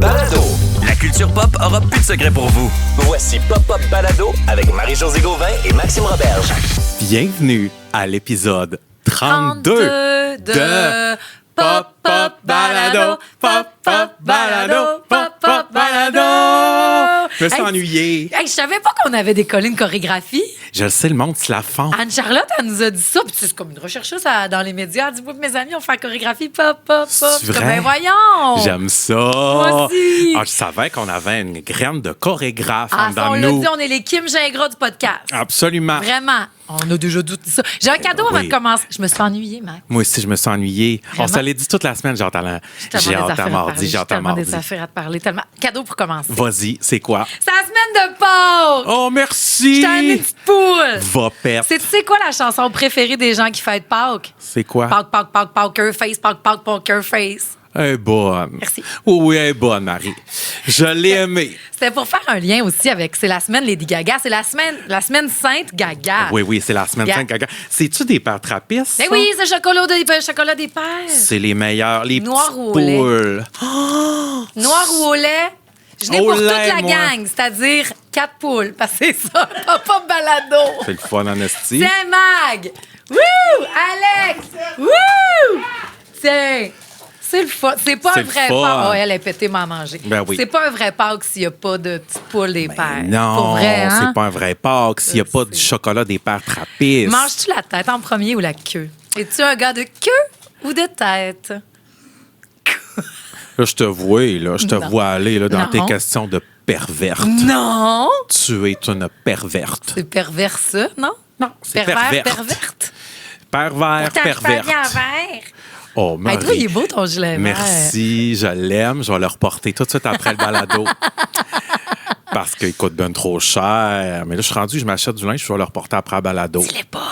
Balado. La culture pop aura plus de secrets pour vous. Voici Pop Balado avec Marie-Josée Gauvin et Maxime Roberge. Bienvenue à l'épisode 32 de Pop Balado. Pop Balado. Pop Balado. Je me suis ennuyé. Hey, je savais pas qu'on avait décollé une chorégraphie. Je le sais, le monde se la fond. Anne-Charlotte, elle nous a dit ça. Puis c'est comme une rechercheuse dans les médias. Elle dit, moi, mes amis, on fait la chorégraphie. Pop. C'est Comme, vrai? ben voyons. J'aime ça. Moi aussi. Je savais qu'on avait une graine de chorégraphe Ah, dans on l'a nous. dit, on est les Kim Gingras du podcast. Absolument. Vraiment. On a déjà dit ça. J'ai un cadeau avant Oui. de commencer. Je me suis ennuyée, Max. Moi aussi, je me suis ennuyé. Vraiment? On se l'est dit toute la semaine. J'ai hâte à mardi. J'ai hâte à mardi. des affaires à te parler. Tellement. Cadeau pour commencer. Vas-y, c'est quoi? C'est la semaine de Pâques. Oh, merci! Je t'ai amené une petite poule. Va perdre. C'est quoi la chanson préférée des gens qui fêtent Pâques? C'est quoi? Pâques, poker face, Pâques, poker face. Elle est bonne. Merci. Oui, elle est bonne, Marie. Je l'ai aimée. C'était pour faire un lien aussi avec. C'est la semaine Lady Gaga. C'est la semaine Sainte Gaga. Oui, c'est la semaine 5 Gaga. C'est-tu des pères trappistes? Mais ça? oui, c'est chocolat des pères. C'est les meilleurs. Les Noir petites ou au lait? poules. Noir ou au lait? Je n'ai Au pour lait, toute la moi. gang, c'est-à-dire 4 poules. Parce que c'est ça, Papa Balado. C'est le fun en esti. Tiens, Mag! Wouh! Alex! Wouh! Tiens! C'est le fun. C'est pas C'est un le vrai fun. Pâques. Oh, elle est pétée, m'a mangé. Ben oui. C'est pas un vrai Pâques s'il n'y a pas de petites poules des pères. Non, Pour vrai, hein? c'est pas un vrai Pâques s'il n'y a pas du chocolat des pères trappistes. Manges-tu la tête en premier ou la queue? Es-tu un gars de queue ou de tête? Là, je te vois, là. Je te Non. vois aller là, dans Non. tes questions de perverte. Non! Tu es une perverte. C'est pervers, ça, non? Non, c'est Pervers, perverte. perverte. Pervers, Pourtant, je parle perverte. bien vert. Oh, Hey, Marie. toi, il est beau ton gilet vert. Merci, je l'aime. Je vais le reporter tout de suite après le balado. Parce qu'il coûte bien trop cher. Mais là, je suis rendu, je m'achète du linge, je vais le reporter après le balado. Dis-le pas.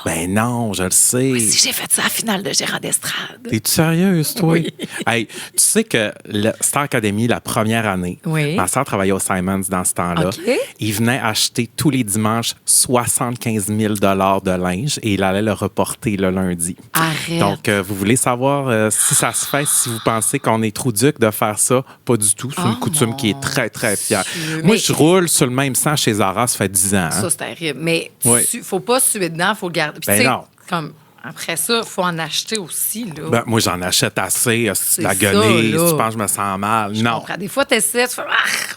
Ben non, je le sais. Si j'ai fait ça à la finale de Gérard d'Estrade. T'es-tu sérieuse, toi? Oui. Hey, tu sais que le Star Academy, la première année, Oui. ma soeur travaillait au Simons dans ce temps-là. OK. Il venait acheter tous les dimanches 75 000 de linge et il allait le reporter le lundi. Arrête. Donc, vous voulez savoir si ça se fait, si vous pensez qu'on est trop duc de faire ça? Pas du tout. C'est une Oh, coutume qui est mon très, très fière. Dieu. Moi, Mais- je roule sur le même sang chez Zara, ça fait 10 ans. hein. Ça, c'est terrible. Mais Oui. faut pas suer dedans, faut le garder. Puis, Ben tu sais, non. comme, après ça, il faut en acheter aussi. Là. Ben, moi, j'en achète assez. C'est La ça, guenille, là. tu penses que je me sens mal? Non. Comprends. Des fois, tu essaies, tu fais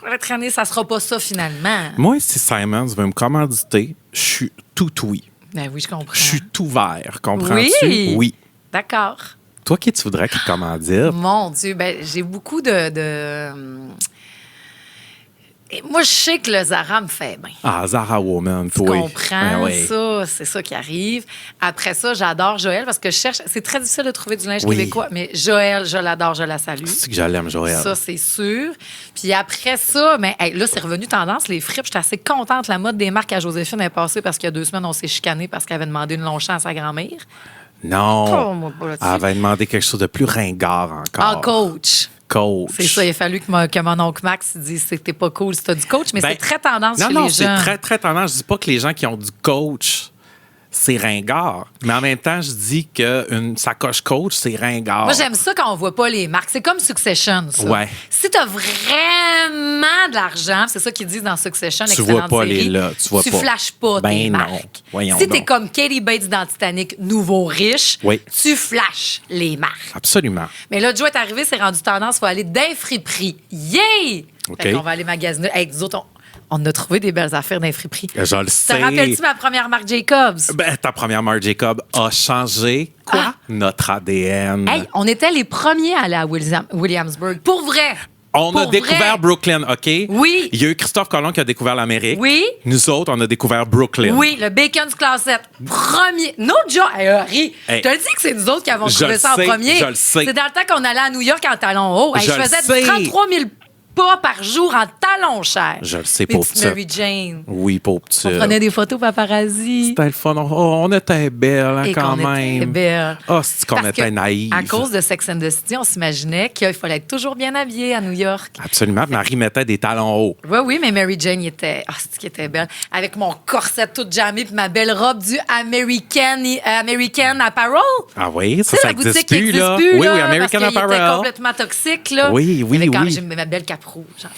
on va traîner, ça sera pas ça finalement. Moi, si Simons veut me commanditer, je suis tout oui. Ben oui, je comprends. Je suis tout vert. Comprends-tu? Oui. Oui. D'accord. Toi, qui tu voudrais qu'il te commandite? Mon Dieu, ben j'ai beaucoup Et moi, je sais que le Zara me fait bien. Ah, Zara Woman, Tu toi. comprends Ben oui. ça, c'est ça qui arrive. Après ça, j'adore Joël parce que je cherche. C'est très difficile de trouver du linge Oui. québécois, mais Joël, je l'adore, je la salue. C'est que je l'aime, Joël. Ça, c'est sûr. Puis après ça, mais hey, là, c'est revenu tendance, les fripes. J'étais assez contente. La mode des marques à Joséphine est passée parce qu'il y a 2 semaines, on s'est chicané parce qu'elle avait demandé une Longchamp à sa grand-mère. Non. Oh, moi, pas là-dessus. Elle avait demandé quelque chose de plus ringard encore. Ah, coach. Coach. C'est ça, il a fallu que mon oncle Max dise que c'était pas cool si t'as du coach, mais Ben, c'est très tendance Non, chez non, les c'est jeunes. très, très tendance. Je dis pas que les gens qui ont du coach, c'est ringard. Mais en même temps, je dis qu'une sacoche coach, c'est ringard. Moi, j'aime ça quand on voit pas les marques. C'est comme Succession, ça. Ouais. Si t'as vraiment de l'argent, c'est ça qu'ils disent dans Succession, Tu excellente vois pas série, les là, tu vois pas. flashes pas Ben tes non. marques. Voyons Si t'es donc. comme Katie Bates dans Titanic, nouveau riche, Oui. tu flashes les marques. Absolument. Mais là, Joe est arrivé, c'est rendu tendance, il faut aller d'un friperie. Yay! OK. Fait qu'on va aller magasiner. Hey, nous autres, on a trouvé des belles affaires d'un friperie. Je le Te sais. rappelles-tu ma première marque Jacobs? Ben, ta première Marc Jacob a changé quoi? Ah. Notre ADN. Hey, on était les premiers à aller à Williamsburg. Pour vrai! On a Pour découvert vrai. Brooklyn, OK? Oui. Il y a eu Christophe Colomb qui a découvert l'Amérique. Oui. Nous autres, on a découvert Brooklyn. Oui, le Bacon's Closet. Premier. No joke. Hey, Harry, Hey. je te le dis que c'est nous autres qui avons Je trouvé le ça sais, en premier. je le sais. C'est dans le temps qu'on allait à New York en talons hauts. Hey, Je je le faisais sais. du 33 000 pas par jour en talons chers. Je le sais, Les pauvre petites petite. Mary Jane. Oui, pauvre petite. On prenait des photos paparazzi. C'était le fun. On était belles, hein, Et quand qu'on même. était belles. Ah, c'est qu'on Parce était que, naïfs. À cause de Sex and the City, on s'imaginait qu'il fallait être toujours bien habillé à New York. Absolument. Marie mettait des talons hauts. Oui, oui, mais Mary Jane était... Ah, c'est qui était belle. Avec mon corset tout jammé puis ma belle robe du American Apparel. Ah oui, Tu sais, ça la boutique existe qui plus, existe là. plus, Oui, là, oui, American parce qu'il était Apparel. complètement toxique, là. Oui, oui, Mais quand oui. j'ai ma belle cape rouge, encore.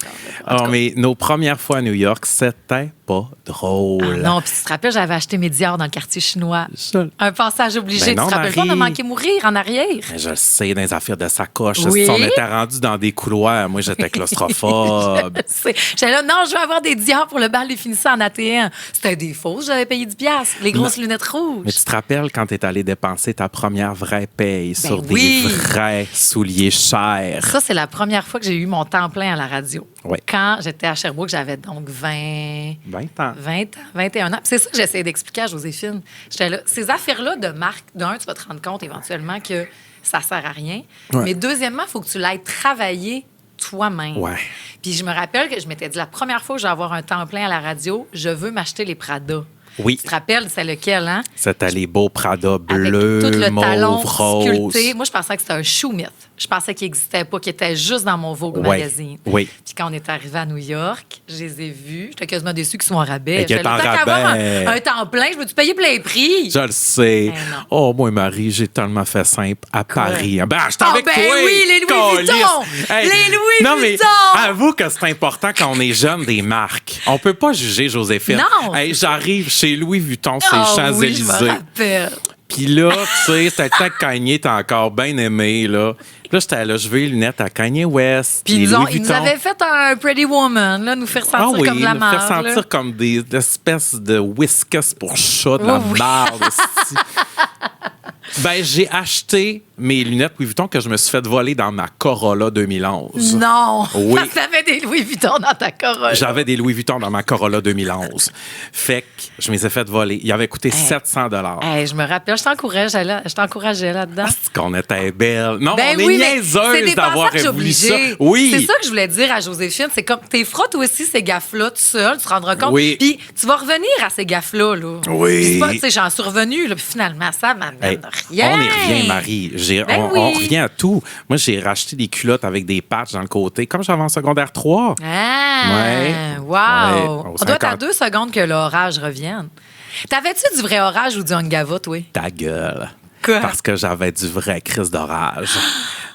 En Oh, tout cas. mais nos premières fois à New York, c'était pas drôle. Ah non, puis tu te rappelles, j'avais acheté mes Dior dans le quartier chinois. Ça- Un passage obligé. Ben non, tu te rappelles pas, on a Marie. manqué mourir en arrière. Mais je le sais, dans les affaires de sacoche. Oui. Si on était rendu dans des couloirs, moi, j'étais claustrophobe. J'étais là, non, je veux avoir des Dior pour le bal des finissants en ATM. C'était des fausses, j'avais payé 10$. Les grosses lunettes rouges. Mais tu te rappelles quand tu es allé dépenser ta première vraie paye sur oui. des vrais souliers chers? Ça, c'est la première fois que j'ai eu mon temps plein à la radio. Oui. Quand j'étais à Sherbrooke, j'avais donc 20 ans. 21 ans. Puis c'est ça que j'essayais d'expliquer à Joséphine. J'étais là, ces affaires-là de marque, d'un, tu vas te rendre compte éventuellement que ça sert à rien. Ouais. Mais deuxièmement, il faut que tu l'ailles travailler toi-même. Ouais. Puis je me rappelle que je m'étais dit, la première fois que je vais avoir un temps plein à la radio, je veux m'acheter les Prada. Oui. Tu te rappelles, c'est lequel, hein? C'était les beaux Prada Avec bleus, tout le talon mauve, rose. sculpté. Moi, je pensais que c'était un shoe myth. Je pensais qu'il n'existait pas, qu'il était juste dans mon Vogue Ouais, magazine. oui. Puis quand on est arrivé à New York, je les ai vus. J'étais quasiment déçue qu'ils soient en rabais. Et qu'ils J'étais étaient en là, tant qu'à avoir rabais. un temps plein, je veux-tu payer plein prix? Je le sais. Ben non. Oh, moi, Marie, j'ai tellement fait simple à Paris. Ben, j'étais Ah, avec ben toi. oui, les Louis câlisse. Vuitton. Les Louis non, mais Vuitton. avoue que c'est important quand on est jeune des marques. On peut pas juger Joséphine. Non. Hey, j'arrive chez Louis Vuitton, c'est Ah oui, je Champs-Élysées. me rappelle. Puis là, tu sais, c'était le temps que Kanye était encore bien aimé, là. Puis là, j'étais là, je veux les lunettes à Kanye West. Puis les ils Louis nous Vuitton. avaient fait un Pretty Woman, là, nous faire sentir Ah oui, comme de la nous faire marde. sentir comme des espèces de whiskas pour chat, de la Oui, oui. marde. esti. Ben, j'ai acheté mes lunettes Louis Vuitton que je me suis fait voler dans ma Corolla 2011. Non! Oui. Parce que t'avais des Louis Vuitton dans ta Corolla. J'avais des Louis Vuitton dans ma Corolla 2011. Fait que je me les ai fait voler. Il avait coûté 700 Hey, je me rappelle, je t'encourageais là-dedans. C'est qu'on était belles. Non, Ben on est oui, mais c'est niaiseuse des d'avoir passages voulu ça. obligés. Oui. C'est ça que je voulais dire à Joséphine. C'est comme, t'es feras toi aussi ces gaffes-là tout seul, tu te rendras compte. Oui. Puis tu vas revenir à ces gaffes-là. Là. Oui. Puis c'est pas, tu sais, j'en suis revenue, là, puis finalement, ça m'amène Hey, rien. on y revient, Marie. Ben on oui. revient à tout. Moi, j'ai racheté des culottes avec des patchs dans le côté, comme j'avais en secondaire 3. Ah, Ouais. wow. Ouais, On au doit être à 50. 2 secondes que l'orage revienne. T'avais-tu du vrai orage ou du Ungava, toi? Ta gueule. Quoi? Parce que j'avais du vrai crise d'orage.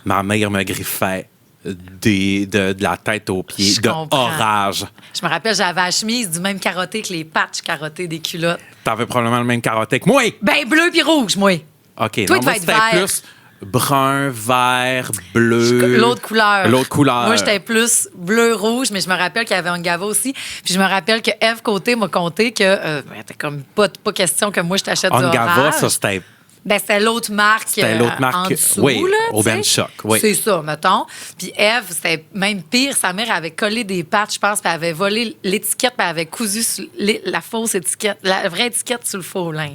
Ma mère me griffait de la tête aux pieds, Je de comprends. orage. Je me rappelle, j'avais la chemise du même carotté que les patchs carottés des culottes. T'avais probablement le même carotté que moi. Ben, bleu puis rouge, moi. OK, Toi, non, il moi, devait être c'était vert. plus brun, vert, bleu. L'autre couleur. L'autre couleur. Moi, j'étais plus bleu-rouge, mais je me rappelle qu'il y avait un Gava aussi. Puis je me rappelle que Eve Côté m'a conté que c'était comme pas question que moi, je t'achète du Ongava, orage. ça, c'était Ben, c'était l'autre marque. C'était l'autre marque, en dessous, oui, là, au tu sais. Ben Choc, oui. C'est ça, mettons. Puis Eve, c'était même pire. Sa mère avait collé des patchs, je pense, puis elle avait volé l'étiquette, puis elle avait cousu la fausse étiquette, la vraie étiquette sur le faux linge.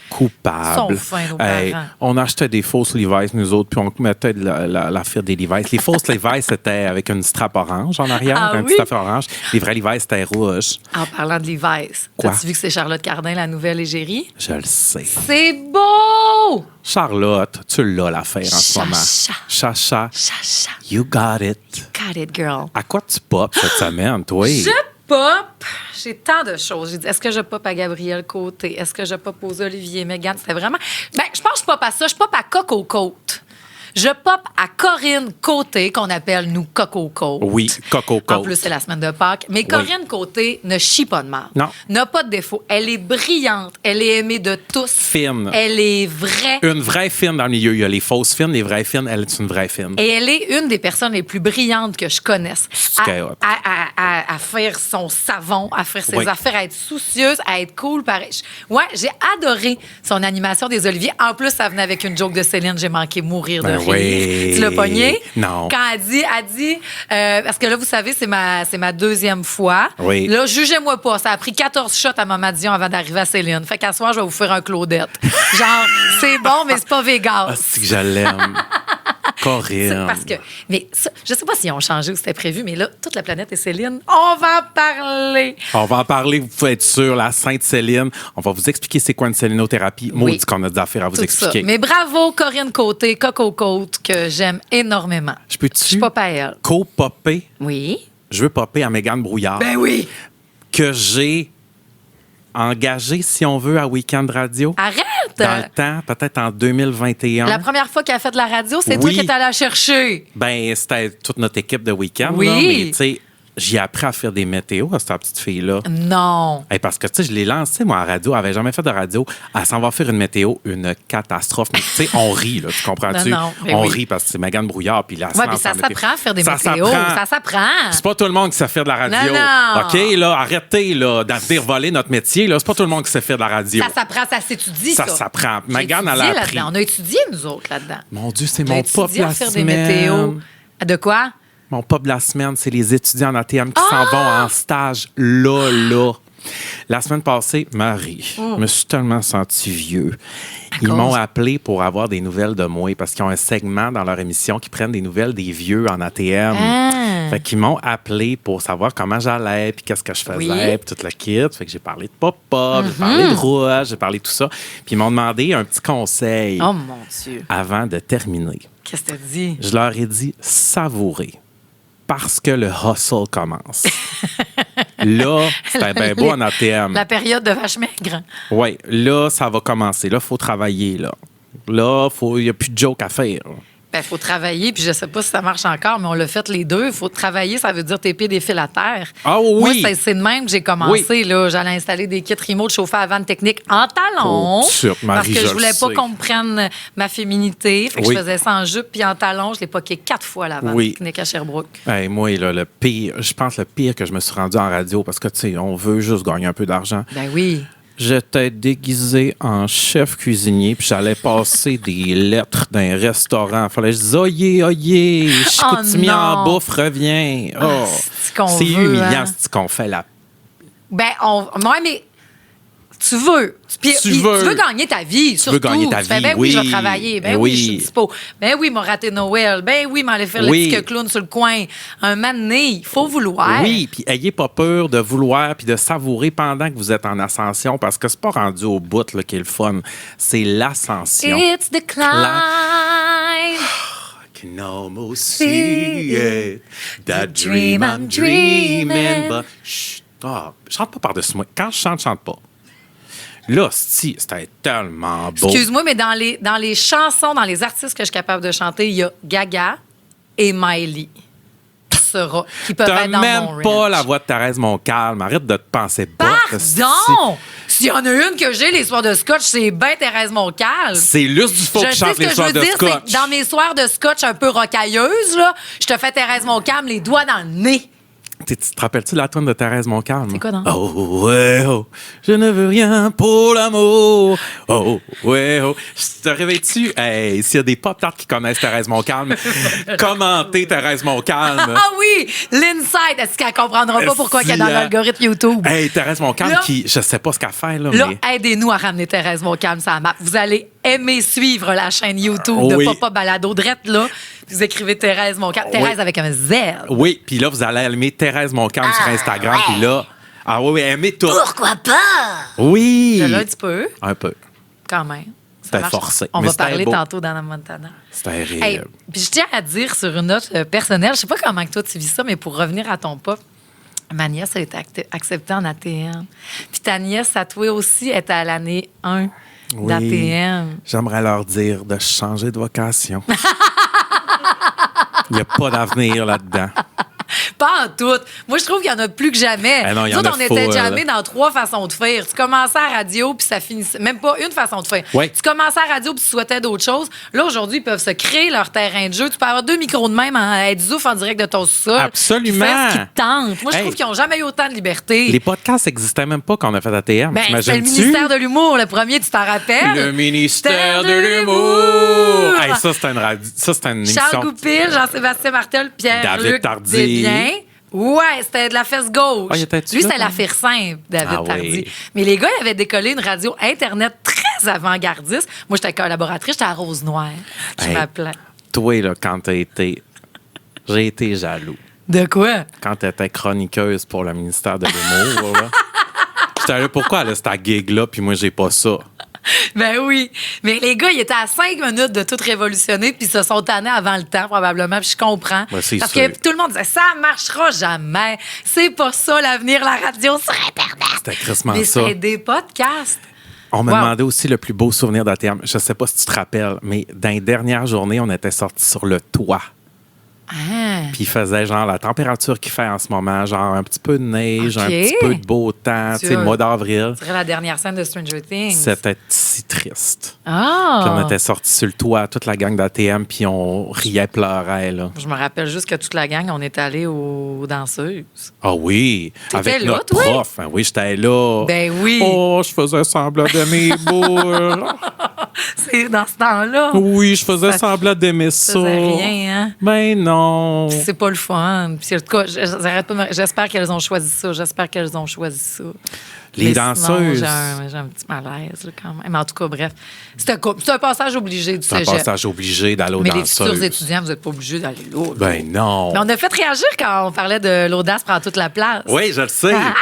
coupable. Sont fins, nos parents. On achetait des fausses Levi's, nous autres, puis on mettait la fire des Levi's. Les fausses Levi's, c'était avec une strap orange en arrière, Ah un oui? petit affaire orange. Les vrais Levi's, c'était rouge. En parlant de Levi's, Quoi? as-tu vu que c'est Charlotte Cardin, la nouvelle égérie? Je le sais. C'est beau! Charlotte, tu l'as l'affaire en ce moment. Chacha. Chacha. Chacha. You got it. Got it, girl. À quoi tu pop cette semaine, toi? Je pop. J'ai tant de choses. J'ai dit, est-ce que je pop à Gabriel Côté? Est-ce que je pop aux Olivier Mégane? C'était vraiment... Ben, je pense que je pop à ça. Je pop à Coco Côte. Je pop à Corinne Côté, qu'on appelle, nous, Coco Côte. Oui, Coco En Côte. plus, c'est la semaine de Pâques. Mais Corinne Côté ne chie pas de mal. Non. N'a pas de défaut. Elle est brillante. Elle est aimée de tous. Fine. Elle est vraie. Une vraie fine dans le milieu. Il y a les fausses fines, les vraies fines. Elle est une vraie fine. Et elle est une des personnes les plus brillantes que je connaisse. C'est hot. À faire son savon, à faire ses Oui. affaires, à être soucieuse, à être cool. Pareil. Ouais, j'ai adoré son animation des Oliviers. En plus, ça venait avec une joke de Céline. J'ai manqué mourir de Ben rire. oui. Tu l'as pogné? Non. Quand elle dit parce que là, vous savez, c'est ma deuxième fois. Oui. Là, jugez-moi pas. Ça a pris 14 shots à Maman Dion avant d'arriver à Céline. Fait qu'à soir, je vais vous faire un Claudette. Genre, c'est bon, mais c'est pas Ah, Vegas. c'est que je l'aime. Corinne. Parce que, mais ça, je sais pas s'ils ont changé ou c'était prévu, mais là, toute la planète est Céline. On va en parler. On va en parler, vous pouvez être sûr, la Sainte Céline. On va vous expliquer c'est quoi une célinothérapie. Maudit qu'on a des affaires à vous Tout expliquer. ça. Mais bravo, Corinne Côté, Coco Côte, que j'aime énormément. Je peux-tu Je suis pas à elle. co-popper? Oui. Je veux popper à Mégane Brouillard. Ben oui. Que j'ai engagé, si on veut, à Week-end Radio. Arrête! Dans le temps, peut-être en 2021. La première fois qu'elle a fait de la radio, c'est toi Oui. qui es allé la chercher. Ben, c'était toute notre équipe de Week-end. Oui. Là, mais tu sais, j'ai appris à faire des météos à cette petite fille-là. Non. Hey, parce que, tu sais, je l'ai lancée, moi, à la radio. Elle n'avait jamais fait de radio. Elle s'en va faire une météo, une catastrophe. Mais, tu sais, on rit, là. Tu comprends-tu? Non, mais on oui. rit parce que c'est Mégane Brouillard. Puis là, Oui, mais ça s'apprend à faire des Ça météos. s'apprend. Ça s'apprend. C'est pas tout le monde qui sait faire de la radio. Non. OK, là, arrêtez, là, de venir voler notre métier, là. C'est pas tout le monde qui sait faire de la radio. Ça s'apprend, ça s'étudie, ça. Ça s'apprend. J'ai Mégane, elle étudié a appris. là-dedans. On a étudié, nous autres, là-dedans. Mon Dieu, c'est On a mon pop étudié la à faire des semaine. météos. De quoi? Mon pop de la semaine, c'est les étudiants en ATM qui s'en vont en stage là. La semaine passée, Marie, je me suis tellement senti vieux. Ils cause? m'ont appelé pour avoir des nouvelles de moi parce qu'ils ont un segment dans leur émission qui prennent des nouvelles des vieux en ATM. Fait qu'ils m'ont appelé pour savoir comment j'allais, puis qu'est-ce que je faisais, Oui. puis tout le kit. Fait que j'ai parlé de pop-up, j'ai parlé de rouage, j'ai parlé de tout ça. Puis ils m'ont demandé un petit conseil Oh mon Dieu. avant de terminer. Qu'est-ce que t'as dit? Je leur ai dit savourer parce que le hustle commence. Là, c'était bien beau en ATM. La période de vache maigre. Oui, là, ça va commencer. Là, il faut travailler. Là, il n'y a plus de joke à faire. Ben, faut travailler, puis je sais pas si ça marche encore, mais on l'a fait les deux. Il faut travailler, ça veut dire tes pieds des fils à terre. Ah oui! Moi, c'est de même que j'ai commencé. Oui. Là, j'allais installer des kits remote de chauffeur à vanne technique en talons. Oh, sûr, Marie, parce que je je voulais le pas sais. qu'on me prenne ma féminité. Fait que Oui. je faisais ça en jupe puis en talons. Je l'ai poqué 4 fois la vanne Oui. technique à Sherbrooke. Hey, moi, là, le pire, je pense le pire que je me suis rendu en radio, parce que, tu sais, on veut juste gagner un peu d'argent. Ben oui. J'étais déguisé en chef cuisinier, puis j'allais passer des lettres d'un restaurant. Fallait que je dise oyez, Chicoutimi Oh en non. bouffe, reviens. Oh. c'est qu'on C'est veut, humiliant, hein. c'est ce qu'on fait là. Ben, ouais, mais tu veux. Puis, Tu puis veux. tu veux gagner ta vie, surtout. gagner ta Tu fais, vie, ben oui, je oui. vais travailler. Ben Ben oui, oui. je suis dispo. Ben oui, m'a raté Noël. Ben oui, m'aller faire Oui. le petit clown sur le coin. Un moment donné, il faut vouloir. Oui, puis ayez pas peur de vouloir puis de savourer pendant que vous êtes en ascension, parce que c'est pas rendu au bout là, qui est le fun. C'est l'ascension. It's the climb. I can almost see it. That dream I'm dreaming. But chut, chante pas par-dessus moi. Quand je chante pas. Là, c'était tellement beau. Excuse-moi, mais dans les chansons, dans les artistes que je suis capable de chanter, il y a Gaga et Miley. Qui peuvent T'as être dans même mon pas range. la voix de Thérèse Montcalm. Arrête de te penser bas. Pardon! S'il y en a une que j'ai, les soirs de scotch, c'est bien Thérèse Montcalm. C'est Luce Dufault Je qui sais chante ce que les je soirs veux de dire, scotch. c'est que dans mes soirs de scotch un peu rocailleuses, là, je te fais Thérèse Montcalm, les doigts dans le nez. Tu te rappelles-tu de la toune de Thérèse Montcalm? C'est quoi, non? Oh, ouais, oh, je ne veux rien pour l'amour. Oh, ouais, oh. Te réveilles-tu? Hey, s'il y a des pop-tarts qui connaissent Thérèse Montcalm, commentez Thérèse Montcalm. Ah oui! L'inside! Est-ce qu'elle comprendra pas pourquoi qu'elle est dans l'algorithme YouTube? Hey, Thérèse Montcalm, Là- qui, je sais pas ce qu'elle fait, là, Là, mais... aidez-nous à ramener Thérèse Montcalm sur la map. Vous allez aimer suivre la chaîne YouTube de Oui. Papa Balado Drette, là. Vous écrivez Thérèse Montcalm. Thérèse avec un Z. Oui, puis là, vous allez aimer Thérèse Montcalm sur Instagram, puis là... Ah oui, aimez tout. Pourquoi pas? Oui! Je l'ai un petit peu, Un peu. quand même. Ça C'était marche. forcé, On mais va c'était parler beau. tantôt dans la Montana. C'était Hey, réel. puis je tiens à dire sur une note personnelle, je sais pas comment que toi tu vis ça, mais pour revenir à ton pop, ma nièce a été acceptée en ATM. Puis ta nièce, à toi aussi, est à l'année 1 Oui. d'ATM. J'aimerais leur dire de changer de vocation. Il n'y a pas d'avenir là-dedans. Pas en tout. Moi, je trouve qu'il y en a plus que jamais. Eh non, il y Nous en autres, a on était full. jamais dans 3 façons de faire. Tu commençais à la radio, puis ça finissait. Même pas une façon de faire. Oui. Tu commençais à la radio, puis tu souhaitais d'autres choses. Là, aujourd'hui, ils peuvent se créer leur terrain de jeu. Tu peux avoir 2 micros de même, être zouf en direct de ton sous-sol. Absolument. Tu fais ce qui te tente. Moi, je Hey. trouve qu'ils n'ont jamais eu autant de liberté. Les podcasts n'existaient même pas quand on a fait ATM. Ben, c'est le T'imagines-tu? ministère de l'humour, le premier, tu t'en rappelles? Le ministère de l'humour. l'humour. Hey, ça, c'était une radio. Ça, c'était une émission. Charles Goupil, Jean-Sébastien Martel, Pierre-Luc David Tardy. Desbiens. Ouais, c'était de la fesse gauche. Ah, il était-tu Lui, là? c'était la fire simple, David Ah Tardy. oui. Mais les gars, ils avaient décollé une radio Internet très avant-gardiste. Moi, j'étais collaboratrice, j'étais à Rose-Noire. Je Hey. m'appelais. toi, là, quand t'as été... J'ai été jaloux. De quoi? Quand t'étais chroniqueuse pour le ministère de l'Humour, là. J'étais là, pourquoi elle a cette gig-là, puis moi, j'ai pas ça? Ben oui. Mais les gars, ils étaient à 5 minutes de tout révolutionner, puis ils se sont tannés avant le temps, probablement. Puis je comprends. Ben, c'est parce sûr. que tout le monde disait, ça marchera jamais. C'est pas ça l'avenir, la radio sur Internet. C'était crissement Mais ça. c'est des podcasts. On m'a Wow. demandé aussi le plus beau souvenir d'ATM. Je sais pas si tu te rappelles, mais dans les dernières journées, on était sortis sur le toit. Ah. Puis il faisait genre la température qu'il fait en ce moment, genre un petit peu de neige, OK. un petit peu de beau temps, tu sais, le mois d'avril. C'est la dernière scène de Stranger Things. C'était si triste. Ah! Puis on était sortis sur le toit, toute la gang d'ATM, puis on riait, pleurait, là. Je me rappelle juste que toute la gang, on est allé aux danseuses. Ah oui, T'étais avec là, notre toi? prof. Ah oui, j'étais là. Ben oui. Oh, je faisais semblant d'aimer les boules. C'est dans ce temps-là. Oui, je faisais Ça semblant d'aimer ça. faisait rien, hein? Ben non. Puis c'est pas le fun. Puis en tout cas, j'arrête pas j'espère qu'elles ont choisi ça. J'espère qu'elles ont choisi ça. Les Mais danseuses. sinon, j'ai un petit malaise, là, quand même. Mais en tout cas, bref. C'est un passage obligé du C'est un cégep. passage obligé d'aller aux Mais les futurs danseuses. étudiants, vous n'êtes pas obligés d'aller là. là. Ben non. Mais on a fait réagir quand on parlait de l'audace prend toute la place. Oui, je le sais. Ah!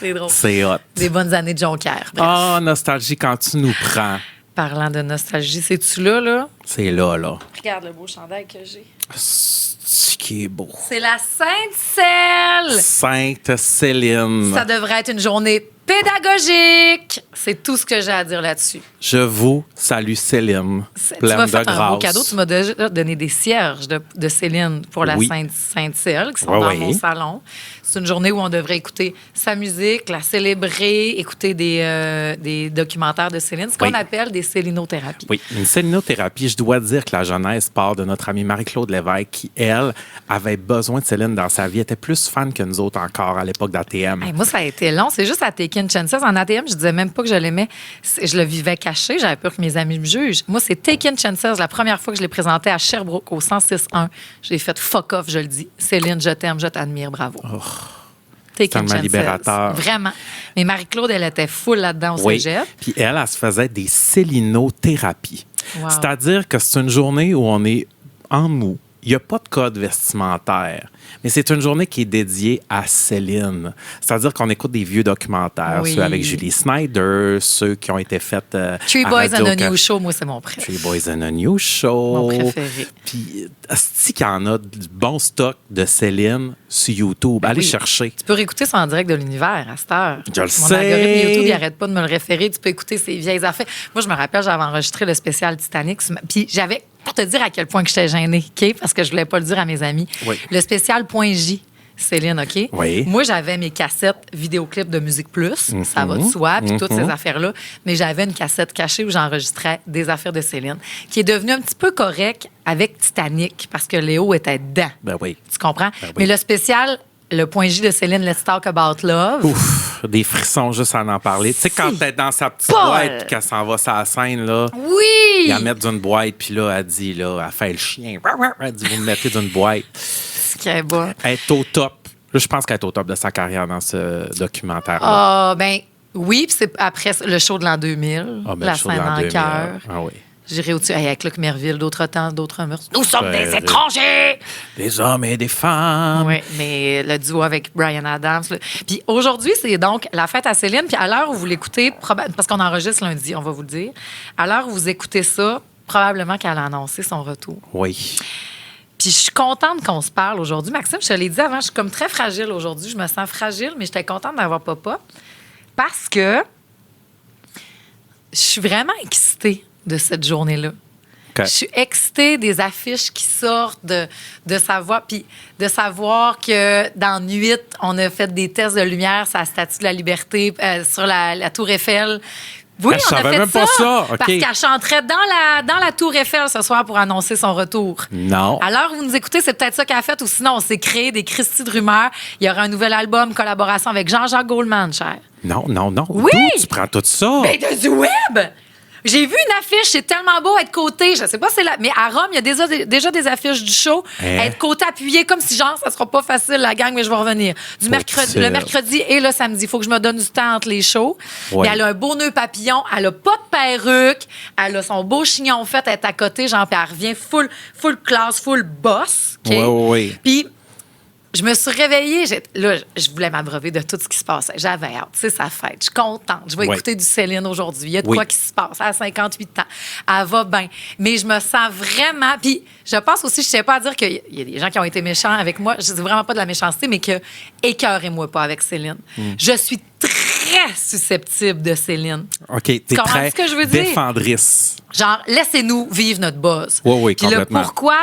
C'est drôle. C'est hot. Des bonnes années de Jonquière. Bref. Ah, nostalgie quand tu nous prends. Parlant de nostalgie, c'est-tu là, là? C'est là, là. Regarde le beau chandail que j'ai. C'est qui est beau. C'est la Sainte-Celle! Sainte Céline. Ça devrait être une journée pédagogique. C'est tout ce que j'ai à dire là-dessus. Je vous salue, Céline. Tu Pleine m'as de fait un grâce. beau cadeau. Tu m'as déjà donné des cierges de Céline pour la Oui. Sainte-Celle qui sont Ouais, dans ouais. mon salon. C'est une journée où on devrait écouter sa musique, la célébrer, écouter des documentaires de Céline, ce qu'on Oui. appelle des célinothérapies. Oui, une célinothérapie. Je dois dire que la genèse part de notre amie Marie-Claude Lévesque qui, elle, avait besoin de Céline dans sa vie. Elle était plus fan que nous autres encore à l'époque d'ATM. Hey, moi, ça a été long. C'est juste à Taken Chances. En ATM, je disais même pas que je l'aimais. Je le vivais caché. J'avais peur que mes amis me jugent. Moi, c'est Taken Chances. La première fois que je l'ai présenté à Sherbrooke, au 106.1, j'ai fait fuck off, je le dis. Céline, je t'aime, je t'admire, bravo. Taken tellement Chances. libérateur. Vraiment. Mais Marie-Claude, elle était full là-dedans au Oui. cégep. Puis elle se faisait des célinothérapies. Wow. C'est-à-dire que c'est une journée où on est en mou. Il n'y a pas de code vestimentaire. Mais c'est une journée qui est dédiée à Céline. C'est-à-dire qu'on écoute des vieux documentaires, Oui. ceux avec Julie Snyder, ceux qui ont été faits Three à Boys and a Radio- New Show, moi, c'est mon préféré. Three Boys and a New Show. Mon préféré. Puis, est-ce qu'il y en a du bon stock de Céline sur YouTube? Allez oui. chercher. Tu peux réécouter ça en direct de l'univers à cette heure. Je le Mon sais. algorithme YouTube, il arrête pas de me le référer. Tu peux écouter ces vieilles affaires. Moi, je me rappelle, j'avais enregistré le spécial Titanic. Puis j'avais, pour te dire à quel point que j'étais gênée, OK? Parce que je voulais pas le dire à mes amis. Oui. Le spécial Point J. Céline, OK? Oui. Moi, j'avais mes cassettes vidéoclips de Musique Plus, ça va de soi, puis toutes ces affaires-là. Mais j'avais une cassette cachée où j'enregistrais des affaires de Céline, qui est devenue un petit peu correct avec Titanic, parce que Léo était dedans. Ben oui. Tu comprends? Ben oui. Mais le spécial, le point J de Céline, Let's Talk About Love. Ouf, des frissons juste à en parler. Tu sais, quand Si. t'es dans sa petite Paul. boîte puis qu'elle s'en va sur la scène, là, Oui! il la met d'une boîte, puis là, elle dit, là, elle fait le chien. Elle dit, vous me mettez d'une boîte. Ce qui est bon. Elle est au top. Là, je pense qu'elle est au top de sa carrière dans ce documentaire. Ah, ben oui, puis c'est après le show de l'an 2000, Ah, ben, la le show de scène l'an en 2000. cœur. Ah oui. J'irai au-dessus hey, avec Luc Merville, d'autres temps, d'autres mœurs. Nous sommes des Ben, étrangers! Des hommes et des femmes. Oui, mais le duo avec Bryan Adams. Là. Puis aujourd'hui, c'est donc la fête à Céline. Puis à l'heure où vous l'écoutez, parce qu'on enregistre lundi, on va vous le dire, à l'heure où vous écoutez ça, probablement qu'elle a annoncé son retour. Oui. Puis je suis contente qu'on se parle aujourd'hui. Maxime, je te l'ai dit avant, je suis comme très fragile aujourd'hui. Je me sens fragile, mais j'étais contente d'avoir papa parce que je suis vraiment excitée de cette journée-là. OK. Je suis excitée des affiches qui sortent, de savoir, puis de savoir que dans Nuit, on a fait des tests de lumière sur la Statue de la Liberté, sur la Tour Eiffel. Oui, Je on a savais fait même pas ça. OK. Parce qu'elle chanterait dans la Tour Eiffel ce soir pour annoncer son retour. Non. Alors, vous nous écoutez, c'est peut-être ça qu'elle a fait, ou sinon, on s'est créé des Christy de rumeurs. Il y aura un nouvel album, collaboration avec Jean-Jacques Goldman, cher. Non, non, non. Oui! D'où tu prends tout ça? Ben, de du web! J'ai vu une affiche, c'est tellement beau être côté. Je sais pas, mais à Rome, il y a déjà des affiches du show. Être côté appuyé, comme si, genre, ça sera pas facile, la gang, mais je vais revenir. Le mercredi et le samedi. Il faut que je me donne du temps entre les shows. Oui. Et elle a un beau nœud papillon. Elle a pas de perruque. Elle a son beau chignon fait. Elle est à côté, genre, puis elle revient full classe, full boss. Okay? Oui. Puis, je me suis réveillée. Je voulais m'abreuver de tout ce qui se passait. J'avais hâte. C'est sa fête. Je suis contente. Je vais écouter du Céline aujourd'hui. Il y a de quoi qui se passe. Elle a 58 ans. Elle va bien. Mais je me sens vraiment... Puis je pense aussi, je ne sais pas à dire qu'il y a des gens qui ont été méchants avec moi. Je ne dis vraiment pas de la méchanceté, mais que écœurez-moi pas avec Céline. Je suis très susceptible de Céline. OK, t'es très ce que je veux dire? défendrice. Genre, laissez-nous vivre notre buzz. Oui, Puis complètement. le pourquoi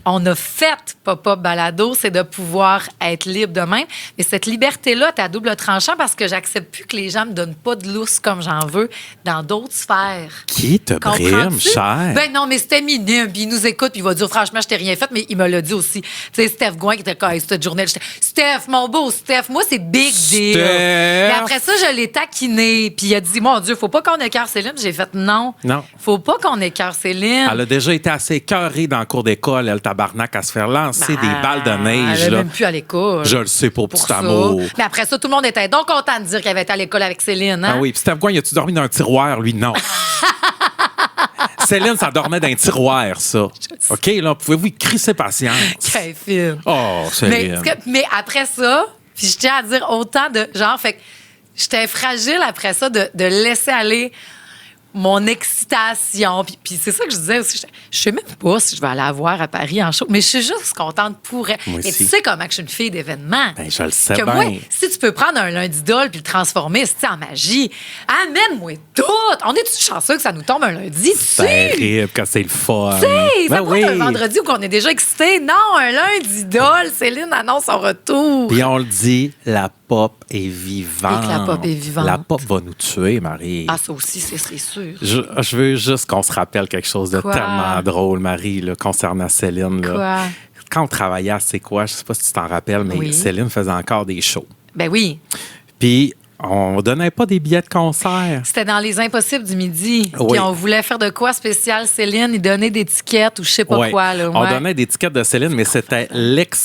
on a fait Pop-Up Balado, c'est de pouvoir être libre de même. Mais cette liberté-là, t'es à double tranchant parce que j'accepte plus que les gens me donnent pas de lousse comme j'en veux dans d'autres sphères. Qui te brime, Comprends-tu? cher? Ben non, mais c'était minime. Puis il nous écoute, puis il va dire, franchement, je t'ai rien fait, mais il me l'a dit aussi. Tu sais, Steph Gouin qui était comme, cette journée, Steph, mon beau Steph, moi, c'est big deal. Mais après ça, je l'ai taquiné. Puis il a dit, mon Dieu, faut pas qu'on écœure Céline. J'ai fait, non. Faut pas qu'on écœure Céline. Elle a déjà été assez écœurée dans le cours d'école, elle, tabarnak, à se faire lancer des balles de neige. Elle là. même plus à l'école. Je le sais pour petit ça. amour. Mais après ça, tout le monde était donc content de dire qu'elle avait été à l'école avec Céline. Hein? Ah oui, puis Steph Gouin, as-tu dormi dans un tiroir? Lui, non. Céline, ça dormait dans un tiroir, ça. OK, là, pouvez-vous y crisser patience? Quelle fine. Oh, Céline. Mais après ça, puis je tiens à dire autant de genre, fait que j'étais fragile après ça de laisser aller mon excitation. Puis c'est ça que je disais aussi. Je sais même pas si je vais aller la voir à Paris en show, mais je suis juste contente pour elle. Moi Et aussi. tu sais comment que je suis une fille d'événements. Ben, je le sais que bien. moi, si tu peux prendre un lundi d'ol puis le transformer en magie, amène-moi tout. On est-tu chanceux que ça nous tombe un lundi dessus? C'est terrible quand c'est le fun. Tu sais, Ben ça oui. un vendredi où on est déjà excité. Non, un lundi d'ol, Céline annonce son retour. Puis on le dit, la pop est vivante. Et que la pop est vivante. La pop va nous tuer, Marie. Ah, ça aussi, c'est sûr. Je veux juste qu'on se rappelle quelque chose de Quoi? tellement drôle, Marie, là, concernant Céline. Là. Quoi? Quand on travaillait à C'est quoi, je sais pas si tu t'en rappelles, mais Oui. Céline faisait encore des shows. Ben oui. Puis on donnait pas des billets de concert. C'était dans Les Impossibles du Midi. Oui. Puis on voulait faire de quoi spécial, Céline, et donner des tickets ou je sais pas Ouais. quoi. Là, On ouais. donnait des tickets de Céline, mais c'était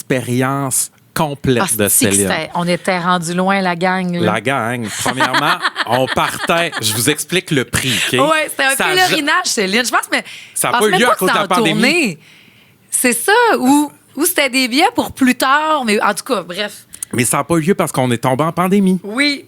l'expérience complète Ah, de c'est-tu que Céline. on était rendu loin, la gang. Là. La gang. Premièrement, on partait. Je vous explique le prix, OK? Oui, c'était un Ça a pèlerinage, Céline. Je pense, mais. Ça a je pense pas eu même lieu à que cause de c'était la en pandémie. tournée. C'est ça, ou c'était des billets pour plus tard, mais en tout cas, bref. Mais ça n'a pas eu lieu parce qu'on est tombé en pandémie. Oui.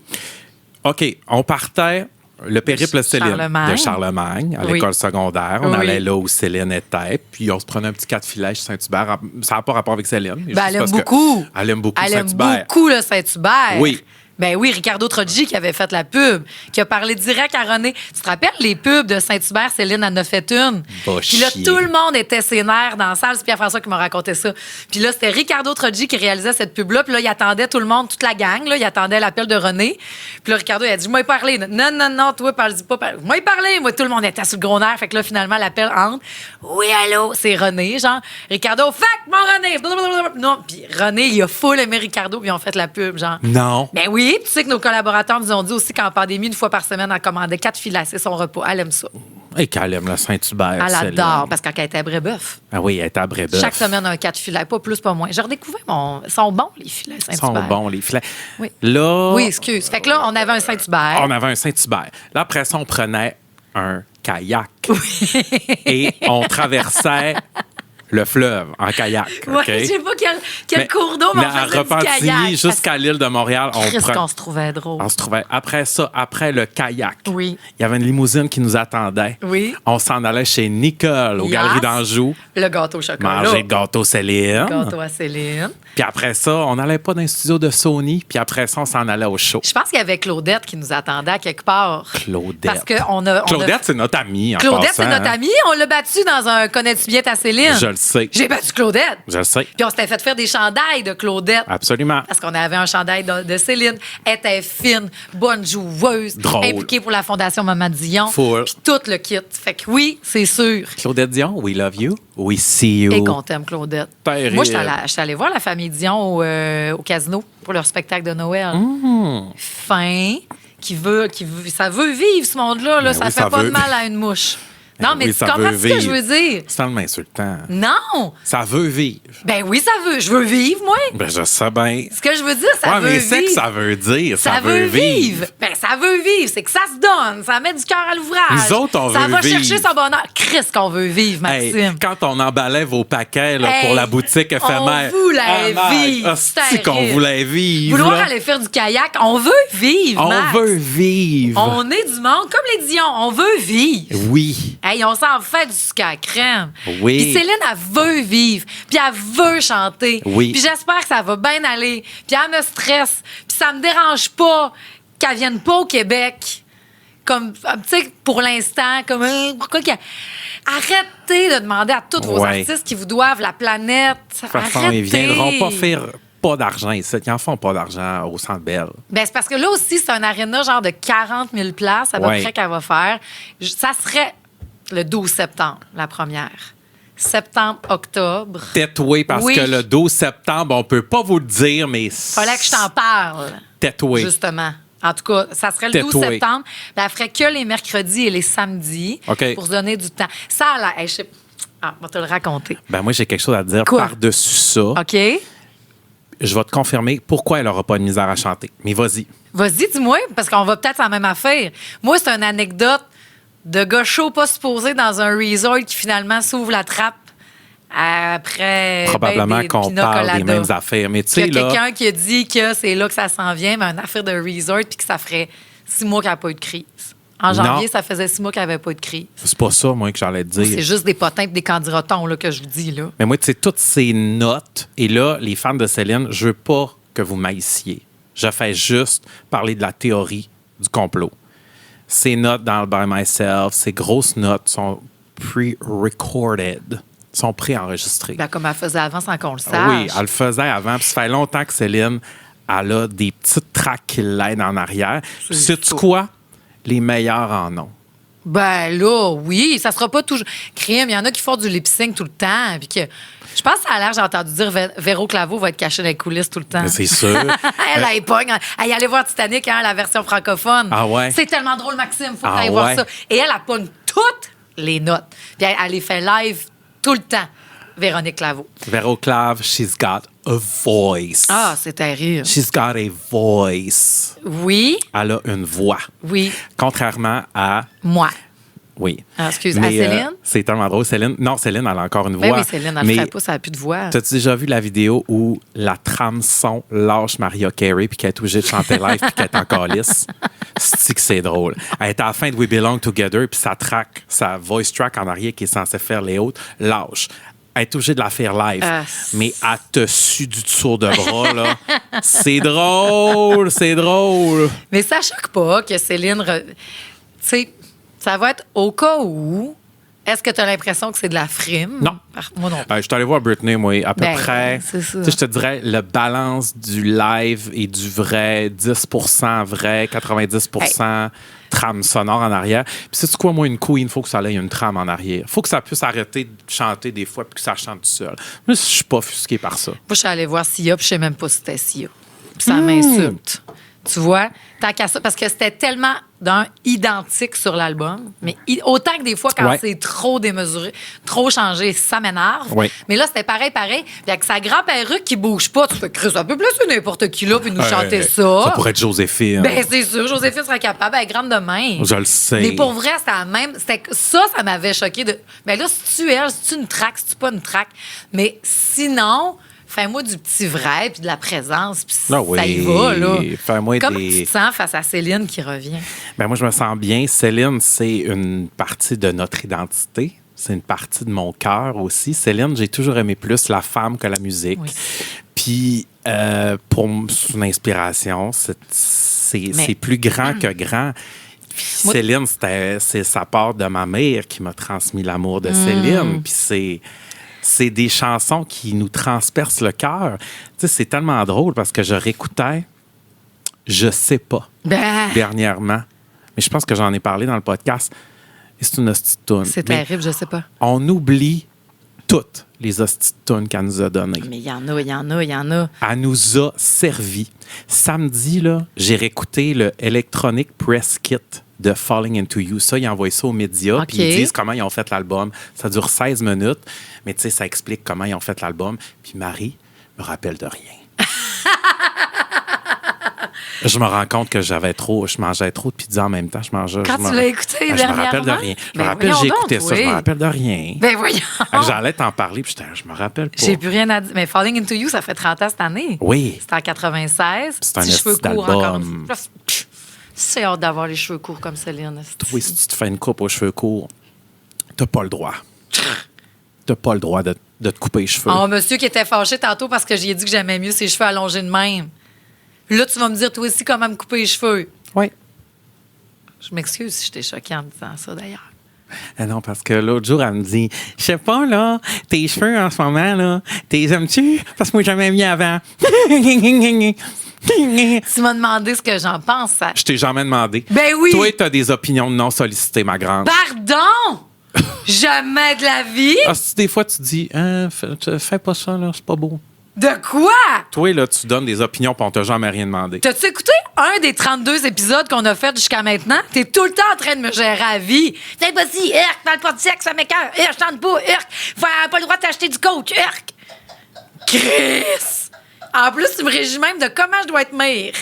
OK, on partait le périple Céline Charlemagne. de Charlemagne à Oui. l'école secondaire. On Oui. allait là où Céline était, puis on se prenait un petit 4 filets chez Saint-Hubert. Ça n'a pas rapport avec Céline. mais Ben, juste elle aime parce que beaucoup. Elle aime beaucoup Elle aime Saint-Hubert. beaucoup le Saint-Hubert. Oui. Ben oui, Ricardo Troggi qui avait fait la pub, qui a parlé direct à René. Tu te rappelles les pubs de Saint-Hubert? Céline en a fait une. Va Puis là, chier. tout le monde était sénère dans la salle. C'est Pierre-François qui m'a raconté ça. Puis là, c'était Ricardo Troggi qui réalisait cette pub-là. Puis là, il attendait tout le monde, toute la gang. Là, il attendait l'appel de René. Puis là, Ricardo, il a dit, je m'ai parlé. Non, toi, parle-y pas. Je m'ai parlé. Moi, tout le monde était sur le gros nerf. Fait que là, finalement, l'appel entre. Oui, allô, c'est René, genre. Ricardo, fuck, mon René. Blablabla. Non, puis René, il a full aimé Ricardo, puis ils ont fait la pub, genre. Non. Ben oui, tu sais que nos collaborateurs nous ont dit aussi qu'en pandémie, une fois par semaine, elle commandait 4 filets. C'est son repas. Elle aime ça. Et qu'elle aime le Saint-Hubert. Elle Céline. adore, parce que quand elle était à Brébeuf, Ah oui, elle est à Brébeuf. chaque semaine, un 4 filets. Pas plus, pas moins. J'ai redécouvert Ils sont bons, les filets Ils Saint-Hubert. sont bons, les filets. Oui. Là, Oui, excuse. Fait que là, on avait un Saint-Hubert. on avait un Saint-Hubert. Là, après ça, on prenait un kayak. Et on traversait le fleuve en kayak. Ouais, OK? je sais pas quel Mais- cours d'eau, mais on à faisait du Repentigny kayak. jusqu'à l'île de Montréal, Qu'est-ce qu'on se trouvait drôle. on se trouvait. Après ça, après le kayak, Oui. il y avait une limousine qui nous attendait. Oui. On s'en allait chez Nicole, aux Yes. Galeries d'Anjou, Le gâteau au chocolat. manger le gâteau Céline. Gâteau à Céline. Puis après ça, on n'allait pas dans un studio de Sony. Puis après ça, on s'en allait au show. Je pense qu'il y avait Claudette qui nous attendait à quelque part. Claudette. Parce qu'on a. Claudette, c'est notre amie. En Claudette, passant, c'est notre hein. amie. On l'a battue dans un Connais-tu bien ta Céline? Je le sais. J'ai battu Claudette. Je le sais. Puis on s'était fait faire des chandails de Claudette. Absolument. Parce qu'on avait un chandail de Céline. Elle était fine, bonne joueuse, Drôle. impliquée pour la Fondation Maman Dion. Full. Puis tout le kit. Fait que oui, c'est sûr. Claudette Dion, we love you. We see you. Et qu'on t'aime, Claudette. Terrible. Moi, j'étais allée voir la famille Dion au casino pour leur spectacle de Noël. Mmh. Fin, ça veut vivre, ce monde-là. Là. Ben Ça oui, fait ça pas veut. de mal à une mouche. Non, mais Oui, tu ça comprends veut ce que je vivre. veux dire? C'est tellement insultant. Non! Ça veut vivre. Ben oui, ça veut. Je veux vivre, moi. Ben, je sais bien. Ce que je veux dire, ça veut mais vivre. c'est que ça veut dire. Ça veut vivre. Ben, ça veut vivre. C'est que ça se donne. Ça met du cœur à l'ouvrage. Nous autres, on ça veut va vivre. chercher son bonheur. Christ qu'on veut vivre, Maxime. Hey, quand on emballait vos paquets là, pour Hey, la boutique éphémère. on voulait vivre. C'est qu'on terrible. voulait vivre. Vouloir là. aller faire du kayak, on veut vivre, Max. On veut vivre. On est du monde, comme les Dion, on veut vivre. Oui. Hey, on s'en fait du sucre à la crème. Oui. Puis Céline, elle veut vivre. Puis elle veut chanter. Oui. Puis j'espère que ça va bien aller. Puis elle me stresse. Puis ça me dérange pas qu'elle vienne pas au Québec. Comme, tu sais, pour l'instant, comme, pourquoi qu'elle... Arrêtez de demander à tous vos Ouais. artistes qui vous doivent la planète. De toute façon, Arrêtez. ils viendront pas faire pas d'argent ici. Ils en font pas d'argent au Centre Bell. Ben, c'est parce que là aussi, c'est un aréna genre de 40 000 places à peu Ouais. près qu'elle va faire. Ça serait le 12 septembre, la première. Septembre, octobre. Tetoué, parce Oui. que le 12 septembre, on peut pas vous le dire, mais... Fallait que je t'en parle. Tetoué. Justement. En tout cas, ça serait le 12 Tetoué. septembre. Ben, elle ferait que les mercredis et les samedis OK. pour se donner du temps. Ça, là, je sais... Ah, on va te le raconter. Ben moi, j'ai quelque chose à te dire Quoi? par-dessus ça. OK? Je vais te confirmer pourquoi elle n'aura pas de misère à chanter. Mais vas-y. Vas-y, dis-moi, parce qu'on va peut-être à la même affaire. Moi, c'est une anecdote de gars chaud pas supposé dans un resort qui finalement s'ouvre la trappe après. Probablement des qu'on pina parle des colada. mêmes affaires. Mais tu Qu'il y sais, a là... quelqu'un qui a dit que c'est là que ça s'en vient, mais une affaire de resort, puis que ça ferait 6 mois qu'il n'y a pas eu de crise. En janvier, Non. ça faisait 6 mois qu'il n'y avait pas eu de crise. C'est pas ça, moi, que j'allais te C'est dire. juste des potins et des candidatons là, que je vous dis. Là. Mais moi, tu sais, toutes ces notes, et là, les fans de Céline, je veux pas que vous m'haïssiez. Je fais juste parler de la théorie du complot. Ces notes dans le By Myself, ces grosses notes sont pre-recorded, sont préenregistrées. Ben, comme elle faisait avant sans qu'on le sache. Oui, elle le faisait avant. Puis ça fait longtemps que Céline, elle a des petites tracks qui l'aident en arrière. Puis sais-tu faux. quoi? Les meilleurs en ont. Ben là, oui, ça sera pas toujours. Crime, il y en a qui font du lip-sync tout le temps. Puis que, je pense que ça a l'air, j'ai entendu dire, Véro Claveau va être caché dans les coulisses tout le temps. Mais c'est sûr. Elle pogne. Elle allait voir Titanic, hein, la version francophone. Ah ouais? C'est tellement drôle, Maxime. Faut que Ah t'ailles voir ouais? ça. Et elle pogne toutes les notes. Puis elle les fait live tout le temps. Véronique Claveau. Véro Clave, she's got a voice. Ah, c'est terrible. She's got a voice. Oui, Elle a une voix. oui, Contrairement à... moi. Oui. Ah, excuse, à Mais, Céline? c'est tellement drôle. Céline... Non, Céline, elle a encore une Ben voix. oui, Céline, elle mais ne ferait pas, ça n'a plus de voix. t'as-tu déjà vu la vidéo où la trame son lâche Mariah Carey puis qu'elle est obligée de chanter live puis qu'elle est encore lisse? C'est que c'est drôle. Elle est à la fin de We Belong Together puis sa voice track en arrière qui est censée faire les hautes, lâche. Elle est obligée de la faire live. Ah, Mais elle te sue du tour de bras, là. C'est drôle, c'est drôle. Mais ça choque pas que Céline... Tu sais, ça va être au cas où... Est-ce que tu as l'impression que c'est de la frime? Non. Moi non. Je suis allé voir Britney, moi, à peu Ben, près. c'est ça. Tu sais, je te dirais, le balance du live et du vrai, 10% vrai, 90% trame sonore en arrière. Puis, sais-tu quoi, moi, une queen, il faut que ça ait une trame en arrière. Il faut que ça puisse arrêter de chanter des fois puis que ça chante tout seul. Moi, je suis pas offusqué par ça. Moi, je suis allée voir Sia, puis je sais même pas si c'était Sia. Puis ça m'insulte. Tu vois? Tant qu'à ça, parce que c'était tellement identique sur l'album, mais autant que des fois, quand Ouais. c'est trop démesuré, trop changé, ça m'énerve. Ouais. Mais là, c'était pareil. Puis avec sa grande perruque qui bouge pas, tu fais Chris, ça peut placer n'importe qui là, puis nous chanter ça. Ça pourrait être Joséphine. Ben, c'est sûr, Joséphine serait capable, elle est grande de même. Je le sais. Mais pour vrai, c'était la même. Ça m'avait choqué. Ben là, si tu elle, si tu une traque, si tu pas une traque. Mais sinon, fais-moi du petit vrai, puis de la présence, puis Ah oui, ça y va, là. fais-moi Comment des- tu te sens face à Céline qui revient? Ben moi, je me sens bien. Céline, c'est une partie de notre identité. C'est une partie de mon cœur aussi. Céline, j'ai toujours aimé plus la femme que la musique. Oui. Puis, pour son inspiration, c'est plus grand que grand. Puis Moi- Céline, c'est sa part de ma mère qui m'a transmis l'amour de Céline. Puis c'est des chansons qui nous transpercent le cœur. Tu sais, c'est tellement drôle parce que je réécoutais Je sais pas Ben, dernièrement. Mais je pense que j'en ai parlé dans le podcast. Et c'est une hostie de toune. c'est Mais terrible, je sais pas. on oublie toutes les hosties de tunes qu'elle nous a données. Mais il y en a. Elle nous a servi. Samedi, là, j'ai réécouté le Electronic Press Kit de Falling Into You. Ça, ils envoient ça aux médias, OK. puis ils disent comment ils ont fait l'album. Ça dure 16 minutes, mais tu sais, ça explique comment ils ont fait l'album. Puis Marie me rappelle de rien. Je me rends compte que je mangeais trop de pizza en même temps. Quand tu l'as écouté je me rappelle de rien. Je me rappelle, j'ai écouté ça, je me rappelle de rien. Ben voyons. J'allais t'en parler, puis je me rappelle pas. J'ai plus rien à dire. Mais Falling Into You, ça fait 30 ans cette année. Oui. C'était en 96. C'est un Petits cheveux esti courts d'album. encore. C'est hâte d'avoir les cheveux courts comme Céline. Oui, si tu te fais une coupe aux cheveux courts, t'as pas le droit. T'as pas le droit de te couper les cheveux. Oh, monsieur qui était fâché tantôt parce que j'ai dit que j'aimais mieux ses cheveux allongés de même. Là, tu vas me dire, toi aussi, comment me couper les cheveux. Oui. Je m'excuse si j'étais choquée en me disant ça, d'ailleurs. Ah non, parce que l'autre jour, elle me dit, je sais pas, là, tes cheveux en ce moment, là, t'es aimes-tu? Parce que moi, j'aimais mieux avant. Tu m'as demandé ce que j'en pense. Ça... Je t'ai jamais demandé. Ben oui! Toi, t'as des opinions non sollicitées, ma grande. Pardon! Jamais de la vie! Ah, si des fois, tu dis, fais pas ça, là, c'est pas beau. De quoi? Toi, là, tu donnes des opinions puis on t'a jamais rien demandé. T'as-tu écouté un des 32 épisodes qu'on a fait jusqu'à maintenant? T'es tout le temps en train de me gérer à vie. Fais pas si, Irk, dans le porte-sexe, ça m'écoeure. Irk, je chante pas, Irk. Pas le droit de t'acheter du coach, Irk. Chris! En plus, tu me régis même de comment je dois être mère.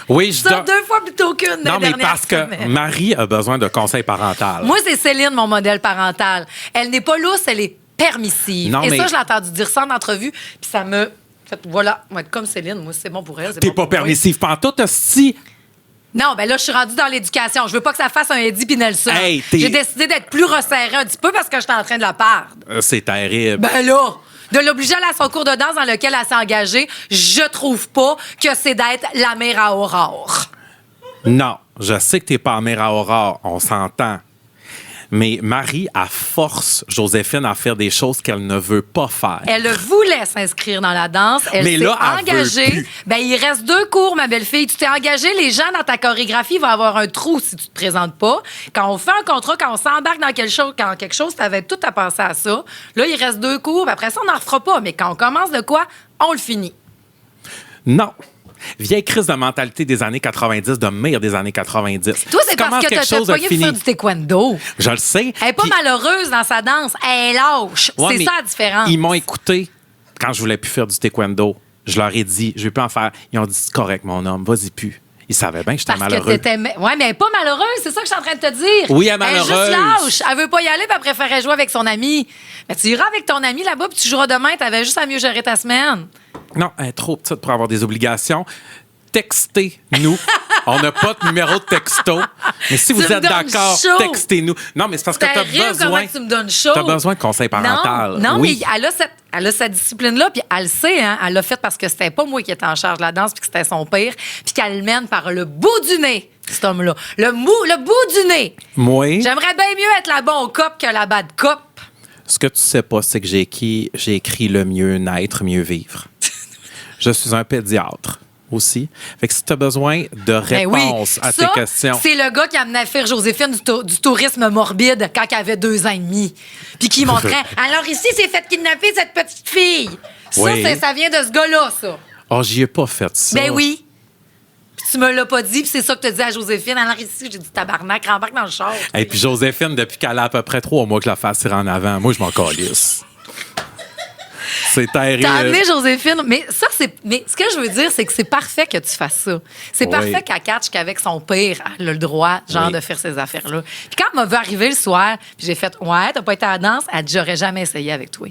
Oui, Ça, 2 fois plutôt qu'une. Non, mais parce que Marie a besoin de conseils parentaux. Moi, c'est Céline, mon modèle parental. Elle n'est pas lousse, elle est permissive. Non, Et mais- ça, je l'ai entendu dire ça en entrevue, puis ça me... Fait, voilà, moi, être comme Céline, moi, c'est bon pour elle. c'est T'es bon pas pour moi. permissive pantoute, si. Non, ben là, je suis rendue dans l'éducation. Je veux pas que ça fasse un Eddie puis Nelson. Hey, J'ai décidé d'être plus resserrée un petit peu parce que j'étais en train de la perdre. C'est terrible. Ben là, de l'obliger à aller à son cours de danse dans lequel elle s'est engagée, je trouve pas que c'est d'être la mère à Aurore. Non, je sais que t'es pas mère à Aurore, on s'entend. Mais Marie, elle force Joséphine à faire des choses qu'elle ne veut pas faire. Elle voulait s'inscrire dans la danse. Elle Mais s'est là, elle veut engagée. plus. Ben, il reste 2 cours, ma belle-fille. Tu t'es engagée. Les gens dans ta chorégraphie vont avoir un trou si tu te présentes pas. Quand on fait un contrat, quand on s'embarque dans quelque chose, tu avais tout à penser à ça. Là, il reste 2 cours. Puis après ça, on n'en refera pas. Mais quand on commence de quoi, on le finit. Non. Vieille crise de mentalité des années 90, de mire des années 90. Toi, c'est parce que quelque t'as chose a pogné pour fini. faire du taekwondo. Je le sais. Elle est pas Puis- malheureuse dans sa danse. Elle est lâche. Ouais, C'est mais ça la différence. Ils m'ont écouté quand je voulais plus faire du taekwondo. Je leur ai dit, je vais plus en faire. Ils ont dit, c'est correct, mon homme, vas-y plus. Ils savaient bien que j'étais Parce que malheureux. t'étais... Ouais, mais elle est pas malheureuse, c'est ça que je suis en train de te dire. Oui, elle est Elle est juste malheureuse. lâche. Elle veut pas y aller, puis elle préférait jouer avec son ami. Mais tu iras avec ton ami là-bas, puis tu joueras demain. T'avais juste à mieux gérer ta semaine. Non, elle est trop petite pour avoir des obligations. Textez-nous. On n'a pas de numéro de texto. Mais si vous me êtes donnes d'accord, chaud. textez-nous. Non, mais c'est parce que tu as Terrible besoin. comment tu me donnes chaud. T'as besoin de conseils parentaux. Non, Oui. mais elle a cette discipline-là, puis elle le sait, hein. Elle l'a fait parce que c'était pas moi qui étais en charge de la danse, puis que c'était son père, puis qu'elle le mène par le bout du nez, cet homme-là. Le bout du nez. Moi, J'aimerais bien mieux être la bonne cop que la bad cop. ce que tu sais pas, c'est que j'ai écrit le mieux naître, mieux vivre. Je suis un pédiatre aussi. Fait que si tu as besoin de Ben oui, réponses à ça, tes questions. c'est le gars qui amenait à faire Joséphine du tourisme morbide quand elle avait 2 ans et demi. Puis qui montrait alors ici, c'est fait kidnapper cette petite fille. Ça, Oui. ça vient de ce gars-là, ça. Oh, j'y ai pas fait ça. Ben oui. Puis tu me l'as pas dit, puis c'est ça que tu as dit à Joséphine. Alors ici, j'ai dit tabarnak, rembarque dans le char. Et puis Joséphine, depuis qu'elle a à peu près 3 mois que la face tire en avant, moi, je m'en calisse. C'est terrible. T'as amené Joséphine, mais ça, mais ce que je veux dire, c'est que c'est parfait que tu fasses ça. C'est Oui. parfait qu'elle catch qu'avec son père, elle a le droit, genre, Oui. de faire ces affaires-là. Puis quand elle m'a vu arriver le soir, puis j'ai fait, ouais, t'as pas été à la danse, elle dit, j'aurais jamais essayé avec toi.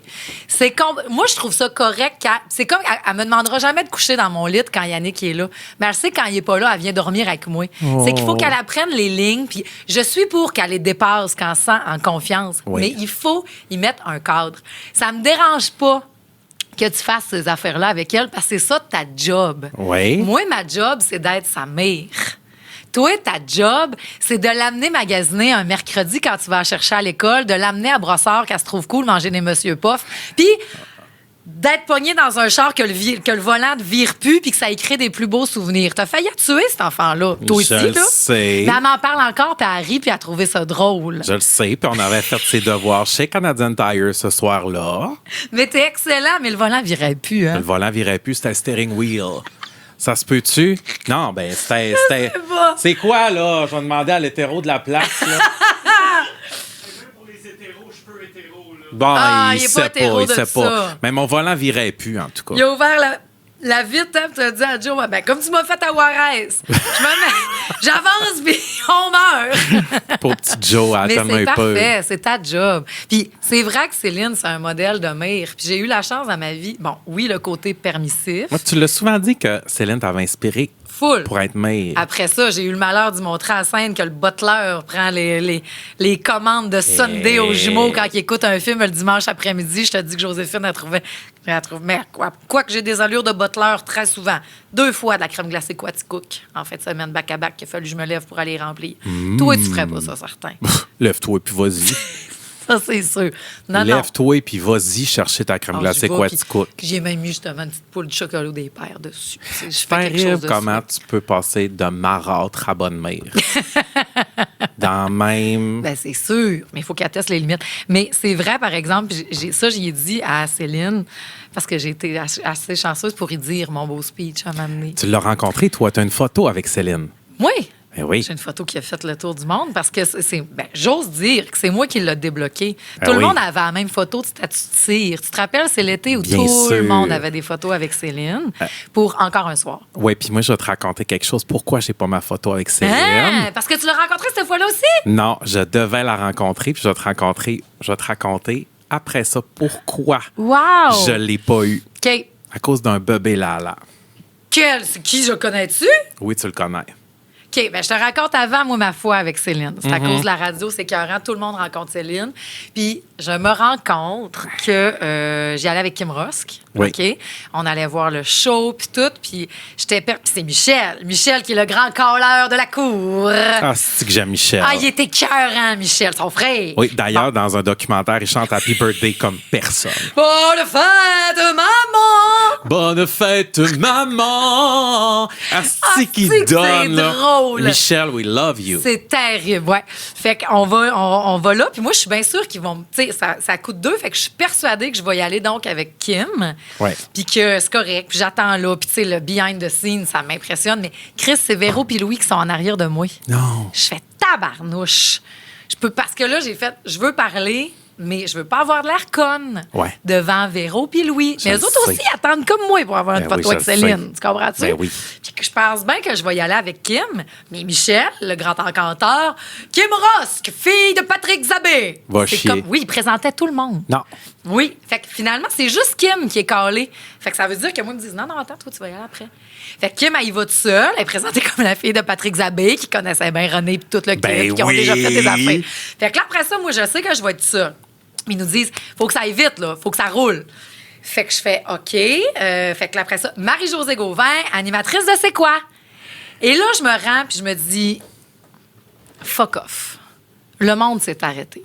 Moi, je trouve ça correct. C'est comme, elle me demandera jamais de coucher dans mon lit quand Yannick est là. Mais elle sait quand il est pas là, elle vient dormir avec moi. C'est qu'il faut qu'elle apprenne les lignes, puis je suis pour qu'elle les dépasse quand elle se sent en confiance. Oui. Mais il faut y mettre un cadre. Ça me dérange pas que tu fasses ces affaires-là avec elle, parce que c'est ça ta job. Oui. Moi, ma job, c'est d'être sa mère. Toi, ta job, c'est de l'amener magasiner un mercredi quand tu vas la chercher à l'école, de l'amener à Brossard, qu'elle se trouve cool, manger des Monsieur Poff, puis d'être pogné dans un char que le volant ne vire plus puis que ça écrit des plus beaux souvenirs. T'as failli tuer cet enfant-là. Toi aussi, Je le là. sais. Mais elle m'en parle encore, puis elle rit, puis elle a trouvé ça drôle. Je le sais, puis on avait fait ses devoirs chez Canadian Tire ce soir-là. Mais t'es excellent, mais le volant virait plus, hein? Le volant virait plus, c'était steering wheel. Ça se peut-tu? Non, ben c'était... sais pas. C'est quoi, là? Je vais demander à l'hétéro de la place, là. Bon, il est sait pas hétéro il de sait ça. pas. Mais mon volant virait plus, en tout cas. Il a ouvert la vitre, hein, puis tu as dit à Joe, ben, comme tu m'as fait à Juarez, j'avance, puis on meurt. Pour petit Joe, elle a Mais tellement c'est eu peur. parfait, c'est ta job. Puis c'est vrai que Céline, c'est un modèle de mère. Puis j'ai eu la chance dans ma vie, bon, oui, le côté permissif, Moi, tu l'as souvent dit que Céline t'avait inspiré full. pour être mère. Après ça, j'ai eu le malheur d'y montrer à scène que le butler prend les commandes de Sunday aux jumeaux quand il écoute un film le dimanche après-midi. Je te dis que Joséphine a trouvé... Mais quoi que j'ai des allures de butler très souvent. 2 fois de la crème glacée Quaticook en fin de semaine, back-à-back, qu'il a fallu que je me lève pour aller les remplir. Toi, tu ferais pas ça, certain. Lève-toi et puis vas-y. Ça, c'est sûr. Non, non. Lève-toi et puis vas-y chercher ta crème Alors, glacée j'y vais, Quaticook. puis j'ai même mis justement une petite poule de chocolat des pères dessus. Je C'est fais quelque chose terrible de comment ça. tu peux passer de marâtre à bonne mère. Dans même... Ben, c'est sûr, mais il faut qu'elle teste les limites. Mais c'est vrai, par exemple, j'y ai dit à Céline, parce que j'ai été assez chanceuse pour y dire mon beau speech à m'amener. Tu l'as rencontré, toi. Tu as une photo avec Céline. Oui! Ben oui. J'ai une photo qui a fait le tour du monde parce que j'ose dire que c'est moi qui l'ai débloqué. Ah Tout le oui. monde avait la même photo de statut de cire. Tu te rappelles, c'est l'été où Bien tout le sûr. monde avait des photos avec Céline pour encore un soir. Oui, puis moi, je vais te raconter quelque chose. Pourquoi j'ai pas ma photo avec Céline? Hein? Parce que tu l'as rencontrée cette fois-là aussi? Non, je devais la rencontrer, puis je vais te raconter après ça pourquoi Wow! je l'ai pas eu. OK. À cause d'un bébé Lala. C'est qui je connais-tu? Oui, tu le connais. OK, ben je te raconte avant, moi, ma foi avec Céline. C'est à cause de la radio, c'est écœurant. Tout le monde rencontre Céline. Puis je me rends compte que j'y allais avec Kim Rusk. Oui. OK? On allait voir le show, puis tout. Puis j'étais... Puis c'est Michel. Michel, qui est le grand calleur de la cour. Ah, c'est que j'aime Michel. Ah, il était écœurant, Michel, son frère. Oui, d'ailleurs, dans un documentaire, il chante Happy Birthday comme personne. Bonne fête, maman! Bonne fête, maman! Asti qui c'est que donne, c'est là. drôle. Michel, we love you. C'est terrible, ouais. Fait qu'on on va là, puis moi, je suis bien sûre qu'ils vont... Tu sais, ça coûte 2, fait que je suis persuadée que je vais y aller donc avec Kim. Ouais. Puis que c'est correct, puis j'attends là, puis tu sais, le behind the scenes, ça m'impressionne. Mais Chris, c'est Véro puis Louis qui sont en arrière de moi. Non. Je fais tabarnouche. Parce que là, j'ai fait... Je veux parler... Mais je veux pas avoir de l'air conne Ouais. devant Véro puis Louis. Je Mais eux le autres sais. aussi attendent comme moi pour avoir une Ben oui, photo avec je le Céline. Tu comprends-tu? Ben oui. Puis que je pense bien que je vais y aller avec Kim. Mais Michel, le grand encanteur, Kim Rusk, fille de Patrick Zabé. Va C'est chier. oui, il présentait tout le monde. Non. Oui. Fait que finalement, c'est juste Kim qui est calée. Fait que ça veut dire que moi, ils me disent non, attends, toi, tu vas y aller après. Fait que Kim, elle y va toute seule. Elle est présentée comme la fille de Patrick Zabé, qui connaissait bien René et tout le kit, Ben qui ont oui. déjà fait des affaires. Fait que là, après ça, moi, je sais que je vais être seule. Ils nous disent, faut que ça aille vite, là, faut que ça roule. Fait que je fais OK. Fait que là, après ça, Marie-Josée Gauvin, animatrice de C'est quoi? Et là, je me rends puis je me dis, fuck off. Le monde s'est arrêté.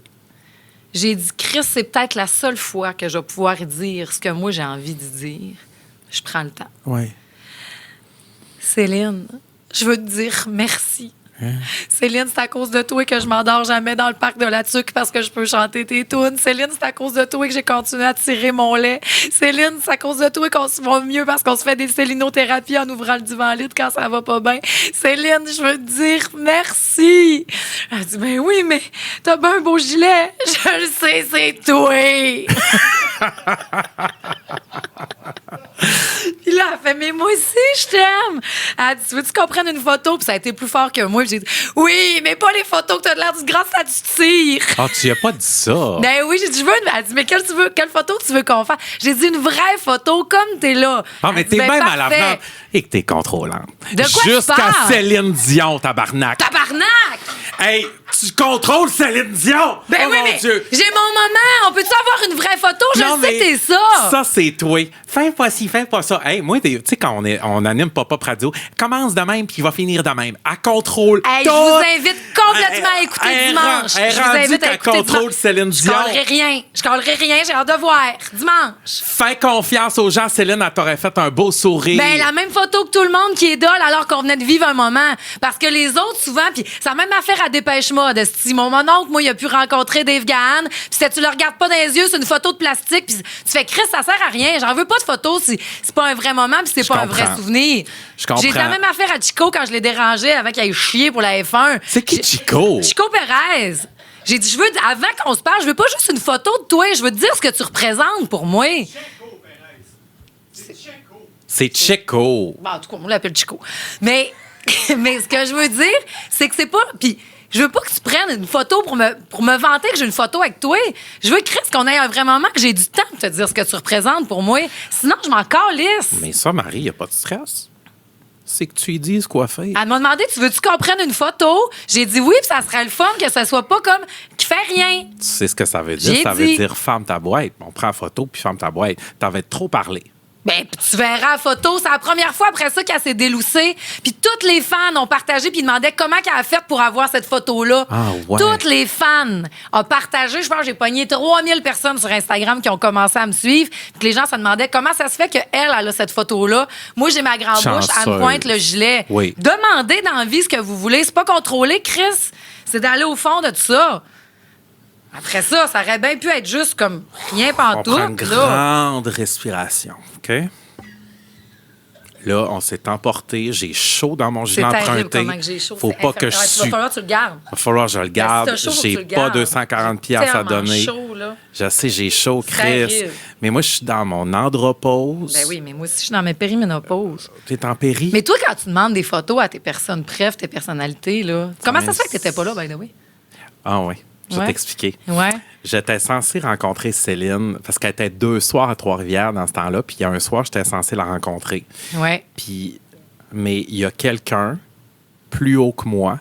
J'ai dit, Chris, c'est peut-être la seule fois que je vais pouvoir dire ce que moi j'ai envie de dire. Je prends le temps. Ouais. Céline, je veux te dire merci. Céline, c'est à cause de toi que je m'endors jamais dans le parc de la Tuque parce que je peux chanter tes tunes. Céline, c'est à cause de toi que j'ai continué à tirer mon lait. Céline, c'est à cause de toi qu'on se va mieux parce qu'on se fait des célinothérapies en ouvrant le divan-lit quand ça va pas bien. Céline, je veux te dire merci. Elle dit, ben oui, mais t'as bien un beau gilet. Je le sais, c'est toi. Puis là, elle fait, mais moi aussi, je t'aime. Elle dit, tu veux que tu comprennes une photo? Puis ça a été plus fort que moi. Puis j'ai dit, oui, mais pas les photos que t'as de l'air du grand statut de cire. Ah, tu y as pas dit ça. Ben oui, j'ai dit, je veux une... Elle dit, mais quelle photo tu veux qu'on fasse? J'ai dit, une vraie photo comme t'es là. Ah, mais Elle t'es dit, ben, même à la parfait. vente et que t'es contrôlante. De quoi tu Jusqu'à parles? Céline Dion, tabarnak. Tabarnak! Hey, tu contrôles Céline Dion! Ben oh oui, mon mais Dieu! j'ai mon moment. On peut-tu avoir une vraie photo? Je Non, sais mais que t'es ça. Ça, c'est toi. Fais pas ci, fais pas ça. Hey, moi, tu sais, quand on anime Pop-Up Radio, commence de même puis il va finir de même. Elle contrôle Hey, tout. je vous invite complètement à écouter dimanche. Je vous invite à écouter contrôle dimanche. Céline Je Dion. calerai rien. J'ai hâte de voir. Dimanche. Fais confiance aux gens. Céline, elle t'aurait fait un beau sourire. Ben, la même photo que tout le monde qui est dole alors qu'on venait de vivre un moment. Parce que les autres, souvent, puis c'est la même affaire à Dépêche Mode. Si mon oncle, moi, il a pu rencontrer Dave Gahan, puis si tu le regardes pas dans les yeux, c'est une photo de plastique, puis tu fais Chris, ça sert à rien. J'en veux pas de photo si c'est pas un vrai moment, puis c'est Je pas un comprends. vrai souvenir. Je comprends. J'ai la même affaire à Chico quand je l'ai dérangé avant qu'il aille chier pour la F1. C'est qui Chico? Chico Perez. J'ai dit, avant qu'on se parle, je veux pas juste une photo de toi, je veux te dire ce que tu représentes pour moi. C'est Chico. Bon, en tout cas, on l'appelle Chico. Mais ce que je veux dire, c'est que c'est pas. Puis, je veux pas que tu prennes une photo pour me vanter que j'ai une photo avec toi. Je veux, Chris, qu'on ait un vrai moment, que j'ai du temps pour te dire ce que tu représentes pour moi. Sinon, je m'en calisse. Mais ça, Marie, il a pas de stress. C'est que tu lui dises quoi faire. Elle m'a demandé, tu veux-tu qu'on prenne une photo? J'ai dit oui, puis ça serait le fun que ça soit pas comme qui fait rien. Tu sais ce que ça veut dire? J'ai Ça dit. veut dire ferme ta boîte. On prend la photo puis ferme ta boîte. T'avais trop parlé. Ben, puis tu verras la photo. C'est la première fois après ça qu'elle s'est déloussée. Puis toutes les fans ont partagé puis ils demandaient comment qu'elle a fait pour avoir cette photo-là. Ah, ouais. Toutes les fans ont partagé. Je pense que j'ai pogné 3000 personnes sur Instagram qui ont commencé à me suivre. Puis que les gens se demandaient comment ça se fait qu'elle, elle a cette photo-là. Moi, j'ai ma grande bouche, elle me Chanceuse. pointe le gilet. Oui. Demandez dans la vie ce que vous voulez. C'est pas contrôler, Chris. C'est d'aller au fond de tout ça. Après ça, ça aurait bien pu être juste comme rien On pantoute. prend une là. grande respiration. OK? Là, on s'est emporté. J'ai chaud dans mon C'est gilet terrible emprunté. comment que j'ai chaud. Faut c'est pas que je infernal. Il va sue. falloir que tu le gardes. Il va falloir que je le garde. Ben, si t'as chaud, faut que J'ai tu le pas gardes. 240 piastres à Tellement donner. chaud, là. Je sais, j'ai chaud, Chris. Terrible. Mais moi, je suis dans mon andropause. Ben oui, mais moi aussi, je suis dans mes périménopause. T'es en péri. Mais toi, quand tu demandes des photos à tes personnes préf, tes personnalités, là, comment ça se fait que t'étais pas là, by the way? Ah oui, je vais Ouais. t'expliquer. Ouais. J'étais censé rencontrer Céline parce qu'elle était 2 soirs à Trois-Rivières dans ce temps-là. Puis il y a un soir, j'étais censé la rencontrer. Ouais. Mais il y a quelqu'un plus haut que moi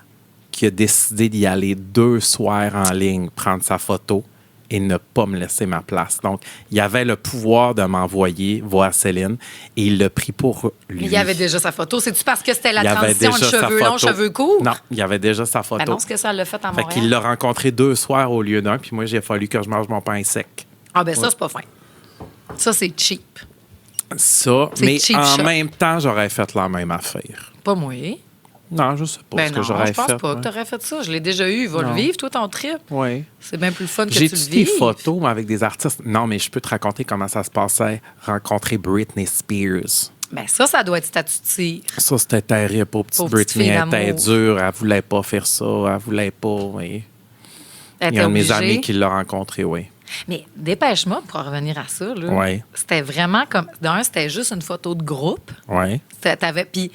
qui a décidé d'y aller 2 soirs en ligne, prendre sa photo et ne pas me laisser ma place. Donc, il avait le pouvoir de m'envoyer voir Céline et il l'a pris pour lui. Mais il y avait déjà sa photo. C'est-tu parce que c'était la Il avait transition de déjà sa cheveux longs, photo. cheveux courts? Non, il y avait déjà sa photo. Ben non, c'est que ça l'a fait à Fait Montréal. qu'il l'a rencontré 2 soirs au lieu d'un, puis moi, j'ai fallu que je mange mon pain sec. Ah, ben ça, c'est pas fin. Ça, c'est cheap. Ça, C'est mais cheap en shot. même temps, j'aurais fait la même affaire. Pas moi. Non, je sais pas Ben ce non, que j'aurais je pense fait. pas que t'aurais fait ça. Je l'ai déjà eu. Va Non. le vivre, toi, ton trip. Oui. C'est bien plus fun que tu J'ai le des vives. photos moi, avec des artistes. Non, mais je peux te raconter comment ça se passait, rencontrer Britney Spears. Ben ça doit être statut de tir. Ça, c'était terrible. Pour petite Pauvre petite Britney, fille elle était d'amour. dure. Elle voulait pas faire ça. Elle voulait pas. Oui. Elle Il y a un de mes était obligée. amis qui l'a rencontré, oui. Mais dépêche-moi pour en revenir à ça. Là. Ouais. C'était vraiment comme. D'un, c'était juste une photo de groupe. Oui. Puis,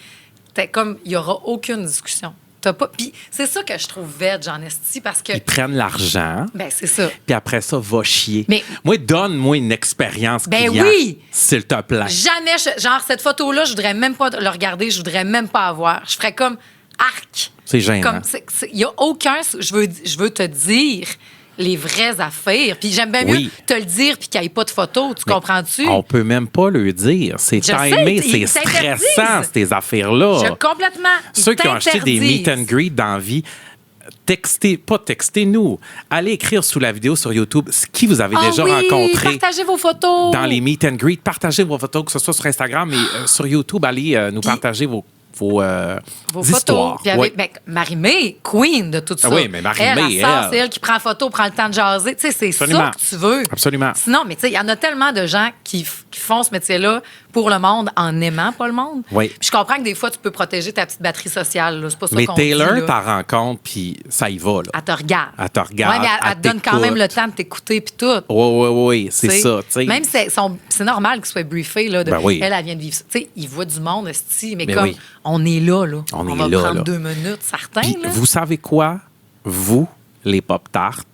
t'es comme, il n'y aura aucune discussion. T'as pas. Puis, c'est ça que je trouve veg en esti parce que. Ils prennent l'argent. Ben, c'est ça. Puis après ça, va chier. Mais- Moi, donne-moi une expérience Ben client, oui! s'il te plaît. Jamais, genre, cette photo-là, je voudrais même pas le regarder, je voudrais même pas avoir. Je ferais comme arc. C'est gênant. Comme, il n'y a aucun. Je veux te dire les vraies affaires. Puis j'aime bien Oui. mieux te le dire puis qu'il n'y ait pas de photo. Tu Mais comprends-tu? On peut même pas le dire. C'est Je sais, timé, ils c'est t'interdisent. stressant, ces affaires-là. Complètement. Ils Ceux qui ont acheté des meet and t'interdisent. greet dans la vie, textez-nous. Allez écrire sous la vidéo sur YouTube ce qui vous avez Ah déjà oui, rencontré partagez vos photos. dans les meet and greet. Partagez vos photos, que ce soit sur Instagram et sur YouTube. Allez nous Puis- partager vos Vos histoires. photos. Puis avec, Oui. ben, Marie-Mé, queen de tout ça. Ah oui, mais Marie-Mé, elle, sa sœur, elle. c'est elle qui prend photo, prend le temps de jaser. Tu sais, c'est Absolument. ça que tu veux. Absolument. Sinon, mais tu sais, il y en a tellement de gens qui font ce métier-là pour le monde en aimant pas le monde. Oui. Puis je comprends que des fois, tu peux protéger ta petite batterie sociale. là. C'est pas ça Mais qu'on Taylor, dit, là. t'en rencontre, puis ça y va. Là. Elle te regarde. Elle te regarde, Ouais, mais elle elle te donne quand t'écoute. même le temps de t'écouter puis tout. Oui, c'est T'sais, ça. t'sais. Même si c'est normal qu'il soit briefé. Là, Ben oui. Elle vient de vivre ça. Tu sais, il voit du monde, esti, mais Ben comme oui. on est là. On est va là, prendre là. 2 minutes, certains. Puis, là. vous savez quoi? Vous, les Pop-Tarts,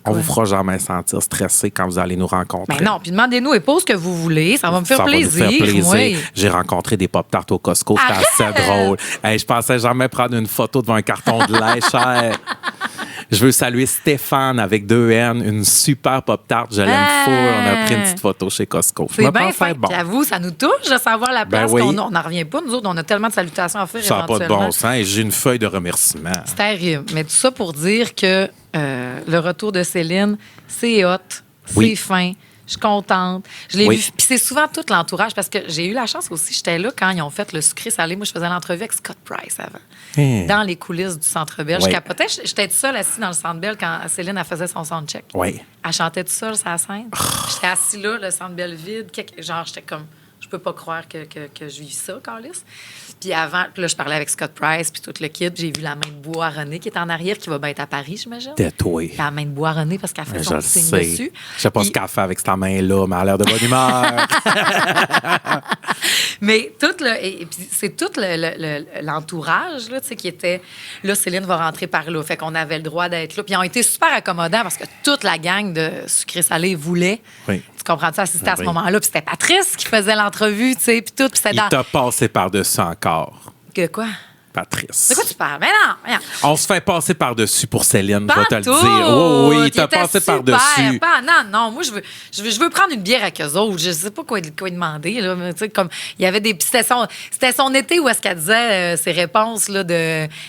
On vous fera jamais sentir stressé quand vous allez nous rencontrer. Ben non, puis demandez-nous et pose ce que vous voulez. Ça va me faire plaisir. Oui. J'ai rencontré des Pop-Tarts au Costco. C'était assez drôle. Hey, je pensais jamais prendre une photo devant un carton de lait cher. Je veux saluer Stéphane avec 2 N, une super Pop-Tart. Je l'aime full. On a pris une petite photo chez Costco. C'est bien fait. Bon. J'avoue, ça nous touche de savoir la place. Ben oui. On n'en revient pas. Nous autres, on a tellement de salutations à faire. Ça n'a pas de bon sens. Et j'ai une feuille de remerciement. C'est terrible. Mais tout ça pour dire que le retour de Céline, c'est hot, c'est fin. Je suis contente. Je l'ai vu. Puis c'est souvent tout l'entourage parce que j'ai eu la chance aussi. J'étais là quand ils ont fait le sucré salé. Moi, je faisais l'entrevue avec Scott Price avant. Dans les coulisses du Centre Bell. Je capotais. J'étais toute seule assise dans le Centre Bell quand Céline elle faisait son soundcheck. Oui. Elle chantait toute seule sur la scène. J'étais assise là, le Centre Bell vide. Genre, j'étais comme... Je peux pas croire que je vis ça, Carlis. Puis avant, là, je parlais avec Scott Price, puis tout le kit. J'ai vu la main de Bois René qui est en arrière, qui va bien être à Paris, j'imagine. Détoué. La main de Bois René parce qu'elle fait son signe dessus. Je sais pas ce qu'elle fait avec cette main-là, mais elle a l'air de bonne humeur. Mais tout et puis c'est tout l'entourage là, tu sais, qui était là. Céline va rentrer par là, fait qu'on avait le droit d'être là. Puis ils ont été super accommodants parce que toute la gang de Sucré Salé voulait. Oui. Tu comprends ça, assister à ce moment-là. Puis c'était Patrice qui faisait l'entrevue, tu sais, puis tout. Puis c'était il t'a passé par-dessus encore. Que quoi? Patrice. De quoi tu parles? Mais non. On se fait passer par-dessus pour Céline, je vais te le dire. Oui, il t'a passé par-dessus. Non, moi, je veux prendre une bière avec eux autres. Je sais pas quoi demander. Là, mais, comme, il y avait des... C'était son été où est-ce qu'elle disait ses réponses. Là,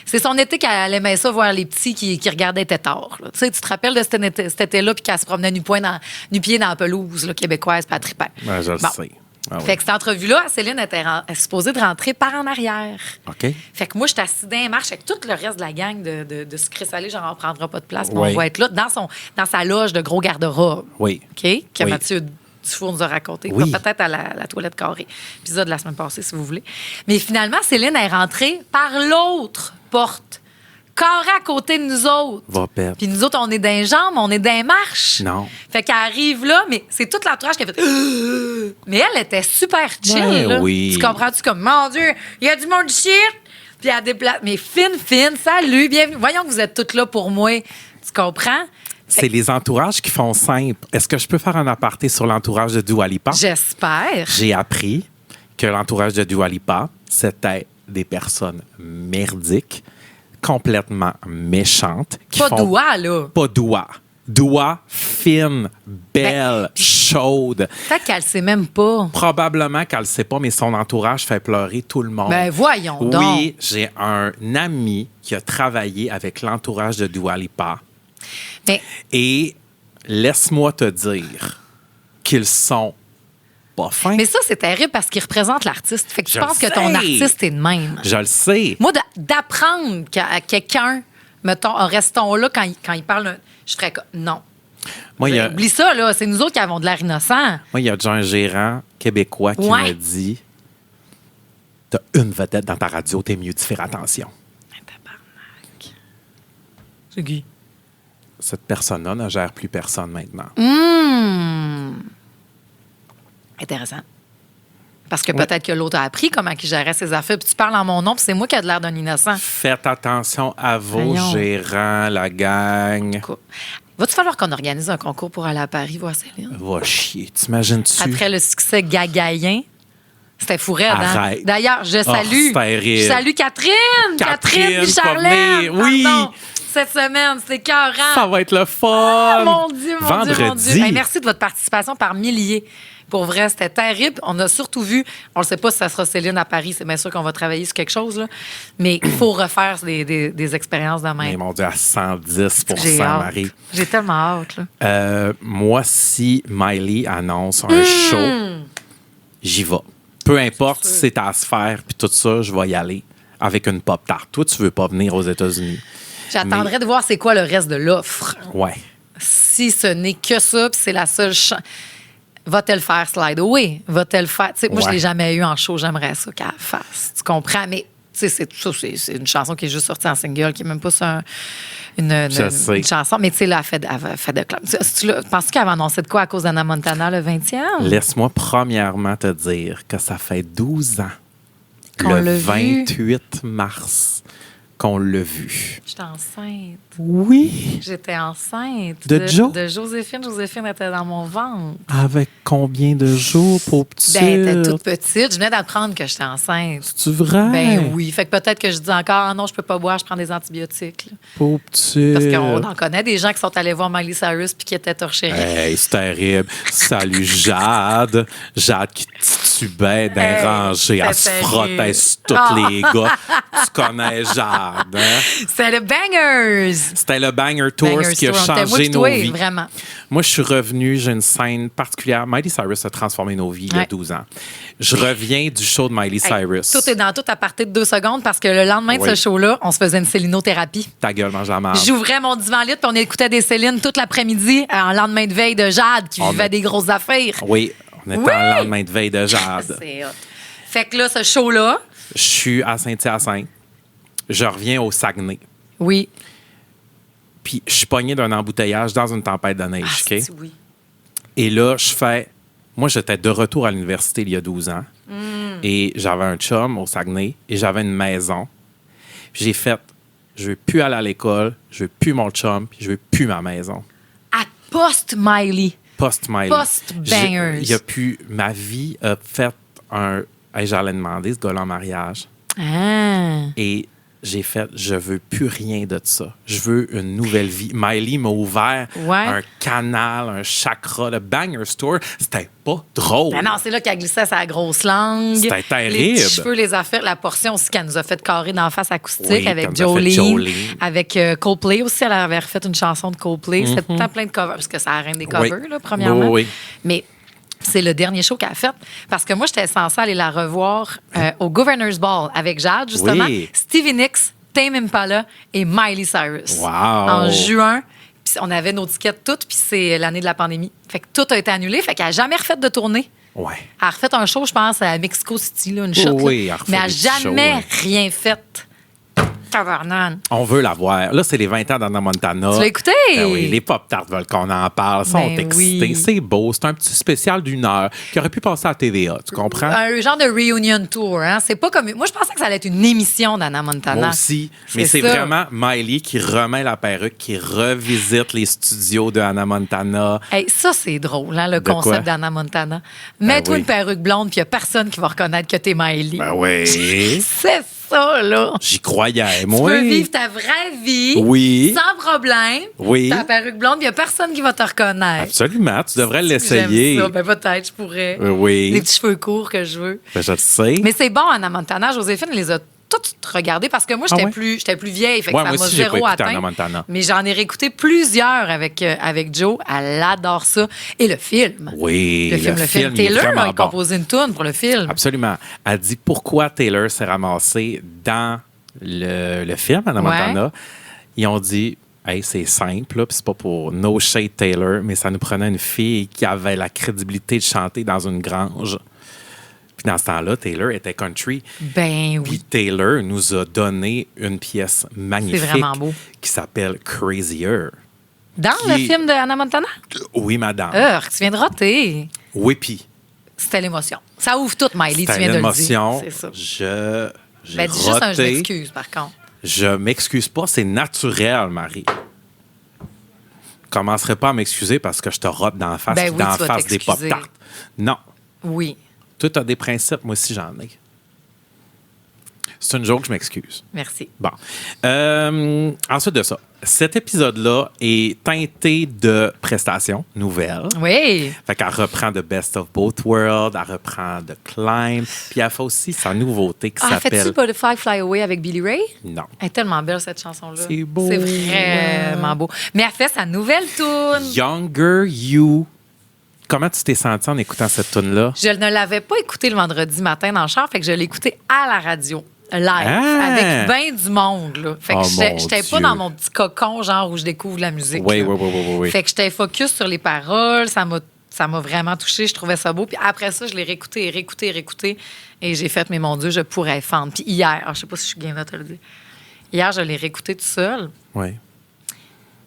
c'est son été qu'elle aimait ça, voir les petits qui regardaient Tétard. Tu te rappelles de cet été-là, puis qu'elle se promenait nu-pied dans la pelouse là, québécoise, puis elle tripait. Ben, je le sais. Ah oui. Fait que cette entrevue-là, Céline était supposée de rentrer par en arrière. OK. Fait que moi, je suis assise dans les marches avec tout le reste de la gang de Sucré Salé. Genre, on prendra pas de place, mais on va être là dans sa loge de gros garde-robe. Oui. OK? Que Mathieu Dufour nous a raconté. Oui. Peut-être à la toilette carrée. Épisode de la semaine passée, si vous voulez. Mais finalement, Céline est rentrée par l'autre porte. Carré à côté de nous autres. Va perdre. Puis nous autres, on est dans les jambes, on est dans les marches. Non. Fait qu'elle arrive là, mais c'est toute l'entourage qui a fait... Mais elle était super chill. Ouais, là. Oui. Tu comprends-tu comme, mon Dieu, il y a du monde shit. Puis elle déplace... Mais fine, salut, bienvenue. Voyons que vous êtes toutes là pour moi. Tu comprends? C'est les entourages qui font simple. Est-ce que je peux faire un aparté sur l'entourage de Dua Lipa? J'espère. J'ai appris que l'entourage de Dua Lipa, c'était des personnes merdiques, complètement méchantes. Pas Doua, là. Pas Doua. Doua, fine, belle, chaude. Peut-être qu'elle ne sait même pas. Probablement qu'elle ne sait pas, mais son entourage fait pleurer tout le monde. Ben voyons donc. Oui, j'ai un ami qui a travaillé avec l'entourage de Dua Lipa. Mais... Et laisse-moi te dire qu'ils sont pas fins. Mais ça, c'est terrible parce qu'ils représentent l'artiste. Fait que tu penses que ton artiste est de même. Je le sais. Moi, d'apprendre à quelqu'un, mettons, restons là quand il parle, je ferais comme non. Moi, oublie ça, là. C'est nous autres qui avons de l'air innocents. Moi, il y a déjà un gérant québécois qui m'a dit t'as une vedette dans ta radio, t'es mieux de faire attention. Tabarnak. C'est qui? Cette personne-là ne gère plus personne maintenant. Intéressant. Parce que peut-être que l'autre a appris comment il gérait ses affaires. Puis tu parles en mon nom, puis c'est moi qui ai de l'air d'un innocent. Faites attention à vos gérants, la gang. Va-tu falloir qu'on organise un concours pour aller à Paris voir Céline? Va chier. T'imagines-tu? Après le succès gagaïen, c'était fou raide, hein? D'ailleurs, je salue Catherine! Catherine Charlène! Oui! Pardon. Cette semaine, c'est écœurant. Ça va être le fun! Ah, mon Dieu, Vendredi. Dieu, mon Dieu. Hey, merci de votre participation par milliers. Pour vrai, c'était terrible. On a surtout vu, on ne sait pas si ça sera Céline à Paris, c'est bien sûr qu'on va travailler sur quelque chose, là. Mais il faut refaire des expériences de même. Mais mon Dieu, à 110 Marie. J'ai tellement hâte. Là. Moi, si Miley annonce un show, j'y vais. Peu importe si c'est à se faire, puis tout ça, je vais y aller avec une Pop-Tart. Toi, tu veux pas venir aux États-Unis. J'attendrai de voir c'est quoi le reste de l'offre. Ouais. Si ce n'est que ça, puis c'est la seule chance. Va-t-elle faire Slide Away? Va-t-elle faire... Moi, je ne l'ai jamais eu en show. J'aimerais ça qu'elle fasse. Tu comprends? Mais c'est une chanson qui est juste sortie en single, qui n'est même pas une chanson. Mais tu sais, là, elle fait de clap. Penses-tu qu'elle va annoncer de quoi à cause d'Anna Montana le 20e? Laisse-moi premièrement te dire que ça fait 12 ans, le 28 mars, qu'on l'a vu. J'étais enceinte. Oui. J'étais enceinte. De Joe? De Joséphine. Joséphine était dans mon ventre. Avec combien de jours, pauvre petite? Ben, elle était toute petite. Je venais d'apprendre que j'étais enceinte. C'est-tu vrai? Ben oui. Fait que peut-être que je dis encore, ah non, je peux pas boire, je prends des antibiotiques. Là. Pauvre petite. Parce qu'on en connaît des gens qui sont allés voir Miley Cyrus puis qui étaient torchés. Hey, c'est terrible. Salut, Jade. Jade qui titubait d'un Hey, rangé. Elle se c'était frottait terrible. sur tous les gars. Tu connais Jade, hein? C'était le Bangers. C'était le Banger Tour, Bangers ce qui a Tour. Moi changé puis nos toi, vies. vraiment. Moi, je suis revenu, j'ai une scène particulière. Miley Cyrus a transformé nos vies il y a Ouais. 12 ans. Je reviens du show de Miley Hey, Cyrus. tout est dans tout à partir de 2 secondes parce que le lendemain de Oui. ce show-là, on se faisait une célinothérapie. Ta gueule, mange la marde. J'ouvrais mon divan lit puis on écoutait des Céline toute l'après-midi en lendemain de veille de Jade qui On vivait a- des grosses affaires. Oui, on était Oui! en lendemain de veille de Jade. C'est hot. Fait que là, ce show-là, Je suis à Saint-Hyacinthe. Je reviens au Saguenay. oui. Puis je suis pogné d'un embouteillage dans une tempête de neige. OK? c'est- oui. Et là, je fais. Moi, j'étais de retour à l'université il y a 12 ans. Et j'avais un chum au Saguenay et j'avais une maison. Puis j'ai fait. Je veux plus aller à l'école, je veux plus mon chum, puis je veux plus ma maison. À post-Miley. Post-Miley. Post-bangers. Il y a plus. Ma vie a fait un. Hey, j'allais demander ce gars-là en mariage. Ah. Et j'ai fait, je veux plus rien de ça. Je veux une nouvelle vie. Miley m'a ouvert Ouais. un canal, un chakra. Le Banger Store, c'était pas drôle. Ben non, c'est là qu'elle glissait sa grosse langue. C'était Les terrible. petits cheveux, les affaires, la portion aussi qu'elle nous a fait carrer d'en face acoustique Oui, avec qu'elle nous a fait Jolene. Jolene. Avec Coldplay aussi, elle avait refait une chanson de Coldplay. C'était tout le temps plein de covers, parce que c'est la reine des covers, Oui. là, premièrement. Oui, oui. Mais c'est le dernier show qu'elle a fait. Parce que moi, j'étais censée aller la revoir au Governor's Ball avec Jade, justement. Oui. Stevie Nicks, Tame Impala et Miley Cyrus. Wow. En juin. Puis on avait nos tickets toutes, puis c'est l'année de la pandémie. Fait que tout a été annulé. Fait qu'elle n'a jamais refait de tournée. Ouais. Elle a refait un show, je pense, à Mexico City, là, une shot. Oui, là. elle refait Mais elle n'a des petits jamais shows, rien fait. Tabarnane. On veut la voir. Là, c'est les 20 ans d'Anna Montana. Tu l'as écouté? Ben oui, les Pop-Tarts veulent qu'on en parle. Ils sont Ben excités. oui. C'est beau. C'est un petit spécial d'une heure qui aurait pu passer à TVA. Tu comprends? Un genre de reunion tour. Hein? C'est pas comme. Moi, je pensais que ça allait être une émission d'Anna Montana. Moi aussi. Mais c'est ça. vraiment Miley qui remet la perruque, qui revisite les studios de Hannah Montana. Hey, ça, c'est drôle, hein, le De quoi? concept d'Anna Montana. Mets-toi oui. une perruque blonde, puis il n'y a personne qui va reconnaître que t'es Miley. Ben oui. C'est ça, là. J'y croyais, Tu moi. peux vivre ta vraie vie Oui. sans problème. Oui. Ta perruque blonde, il n'y a personne qui va te reconnaître. Absolument. Tu devrais J'aime l'essayer. ça. Ben, peut-être, je pourrais. Oui. Des petits cheveux courts que je veux. Ben, je le sais. Mais c'est bon, Anna Montana. Joséphine les a toutes regardées parce que moi, j'étais Ah ouais? j'étais plus vieille. Fait que Ouais, ça moi m'a aussi, j'ai zéro pas écouté atteint. Hannah Montana. Mais j'en ai réécouté plusieurs avec Joe. Elle adore ça. Et le film. Oui. Le film. il est Taylor vraiment a bon. composé une tune pour le film. Absolument. Elle dit pourquoi Taylor s'est ramassé dans le film, Hannah Ouais. Montana. Ils ont dit, hey, c'est simple, là, puis c'est pas pour no shade Taylor, mais ça nous prenait une fille qui avait la crédibilité de chanter dans une grange. Puis dans ce temps-là, Taylor était country. Ben Puis oui. Taylor nous a donné une pièce magnifique vraiment beau. qui s'appelle Crazier. Dans qui le est- film de Anna Montana? Oui, madame. Tu viens de rater. Oui, puis. C'était l'émotion. Ça ouvre toute, Miley, tu C'était viens de le dire. l'émotion. C'est ça. J'ai Ben, dis juste un je roté. m'excuse, par contre. Je m'excuse pas, c'est naturel, Marie. Je commencerai pas à m'excuser parce que je te rote d'en face, Ben puis oui, d'en tu vas face des t'excuser. pop-tarts. Non. Oui. Toi, tu as des principes, moi aussi, j'en ai. C'est une joke, je m'excuse. Merci. Bon. Ensuite de ça, cet épisode-là est teinté de prestations nouvelles. Oui. Fait qu'elle reprend The Best of Both Worlds, elle reprend The Climb, puis elle fait aussi sa nouveauté qui Ah, fais-tu s'appelle... Butterfly Fly Away avec Billy Ray? Non. Elle est tellement belle, cette chanson-là. C'est beau. C'est vraiment beau. Mais elle fait sa nouvelle tune. Younger You. Comment tu t'es senti en écoutant cette tune-là? Je ne l'avais pas écoutée le vendredi matin dans le char, fait que je l'ai écoutée à la radio, live, Ah! avec bien du monde. Là. Fait que Oh, j'étais mon pas Dieu. dans mon petit cocon, genre où je découvre la musique. Oui, là. oui. Fait que j'étais focus sur les paroles, ça m'a vraiment touchée, je trouvais ça beau. Puis après ça, je l'ai réécouté. Et j'ai fait, mais mon Dieu, je pourrais fendre. Puis hier, je sais pas si je suis game de te le dire. Hier, je l'ai réécouté tout seul. Oui.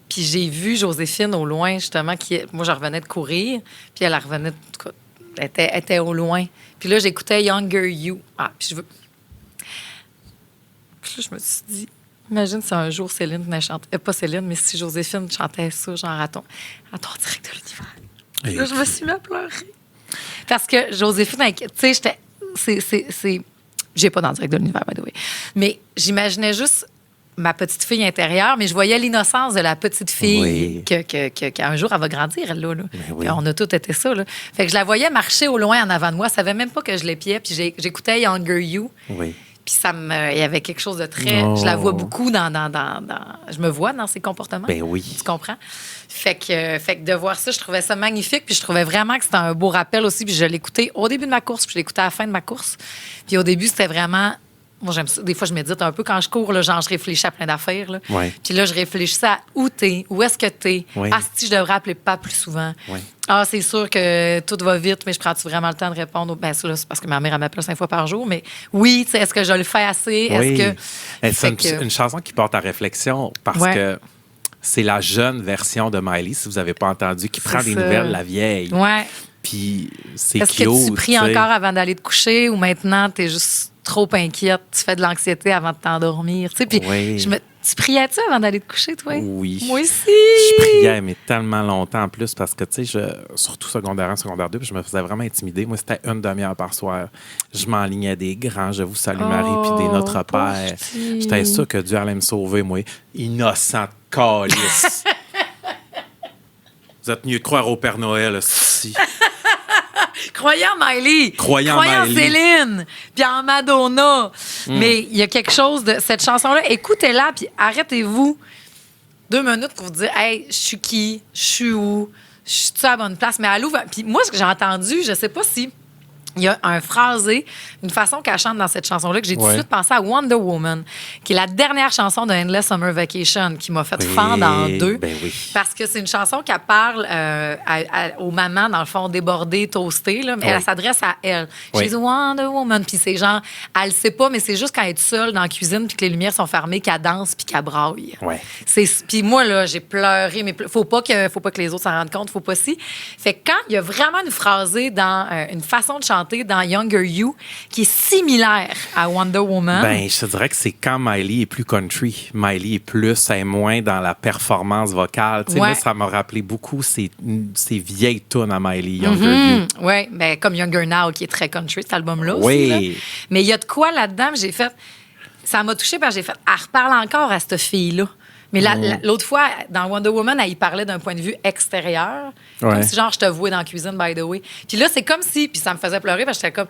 Puis j'ai vu Joséphine au loin, justement, moi, je revenais de courir. Puis elle revenait, en tout cas, elle était au loin. Puis là, j'écoutais Younger You. Ah, puis je veux. Puis là, je me suis dit, Imagine si un jour Céline venait chanter. Pas Céline, mais si Joséphine chantait ça, genre à ton direct de l'univers. Là, je me suis mis à pleurer. Parce que Joséphine, tu sais, j'étais. J'ai pas dans le direct de l'univers, by the way. Mais j'imaginais juste ma petite fille intérieure, mais je voyais l'innocence de la petite fille qu'un jour, elle va grandir, elle, là. Oui. On a tous été ça, là. Fait que je la voyais marcher au loin en avant de moi. Je savais même pas que je l'épiais. Puis j'écoutais Younger You. Oui. Puis il y avait quelque chose de très... Je la vois beaucoup je me vois dans ses comportements. Ben oui. Tu comprends? Fait que de voir ça, je trouvais ça magnifique. Puis je trouvais vraiment que c'était un beau rappel aussi. Puis je l'écoutais au début de ma course, puis je l'écoutais à la fin de ma course. Puis au début, c'était vraiment... Moi, j'aime ça. Des fois, je médite un peu quand je cours, là, genre, je réfléchis à plein d'affaires. Là. Ouais. Puis là, je réfléchissais à où t'es, où est-ce que t'es. Ouais. Ah, si je devrais appeler pas plus souvent. Ouais. Ah, c'est sûr que tout va vite, mais je prends-tu vraiment le temps de répondre? Ben, ça, là, c'est parce que ma mère, elle m'appelle 5 fois par jour. Mais oui, tu sais, est-ce que je le fais assez? Oui. Est-ce que... C'est une chanson qui porte à réflexion parce que c'est la jeune version de Miley, si vous n'avez pas entendu, qui prend des nouvelles, la vieille. Ouais. Puis c'est Est-ce cute. que tu pries encore avant d'aller te coucher ou maintenant, t'es juste trop inquiète, tu fais de l'anxiété avant de t'endormir? Tu sais, puis tu priais-tu avant d'aller te coucher, toi? Oui. Moi aussi. Je priais, mais tellement longtemps en plus parce que, tu sais, surtout secondaire 1, secondaire 2, puis je me faisais vraiment intimider. Moi, c'était 1 demi-heure par soir. Je m'enlignais des grands, je vous salue Marie, puis des Notre Père. J'étais sûr que Dieu allait me sauver, moi. Innocente calice. Vous êtes mieux de croire au Père Noël, aussi. Croyant Miley. Croyant Céline. Puis en Madonna. Mais il y a quelque chose de cette chanson-là. Écoutez-la, puis arrêtez-vous 2 minutes pour vous dire, hey, je suis qui? Je suis où? Je suis à la bonne place? Mais elle ouvre. Puis moi, ce que j'ai entendu, je sais pas si il y a un phrasé, une façon qu'elle chante dans cette chanson-là que j'ai tout de suite pensé à Wonder Woman, qui est la dernière chanson de Endless Summer Vacation, qui m'a fait fendre en deux. Ben oui. Parce que c'est une chanson qui parle aux mamans, dans le fond, débordées, toastées. Là, mais elle s'adresse à elle. She's a Wonder Woman. Puis c'est genre, elle le sait pas, mais c'est juste quand elle est seule dans la cuisine puis que les lumières sont fermées, qu'elle danse puis qu'elle braille. Ouais. Puis moi, là, j'ai pleuré. Mais faut pas que les autres s'en rendent compte. Faut pas si. Fait que quand il y a vraiment une phrasée dans une façon de chanter dans Younger You qui est similaire à Wonder Woman. Ben, je te dirais que c'est quand Miley est plus country. Miley est plus, elle est moins dans la performance vocale. Tu sais, moi, ça m'a rappelé beaucoup ces vieilles tunes à Miley, Younger You. Oui, ben, comme Younger Now, qui est très country, cet album-là aussi. Oui. Là. Mais il y a de quoi là-dedans, j'ai fait... Ça m'a touchée parce que j'ai fait... Elle reparle encore à cette fille-là. Mais l'autre fois, dans Wonder Woman, elle y parlait d'un point de vue extérieur. Comme si, genre, je te vouais dans la cuisine, by the way. Puis là, c'est comme si... Puis ça me faisait pleurer parce que j'étais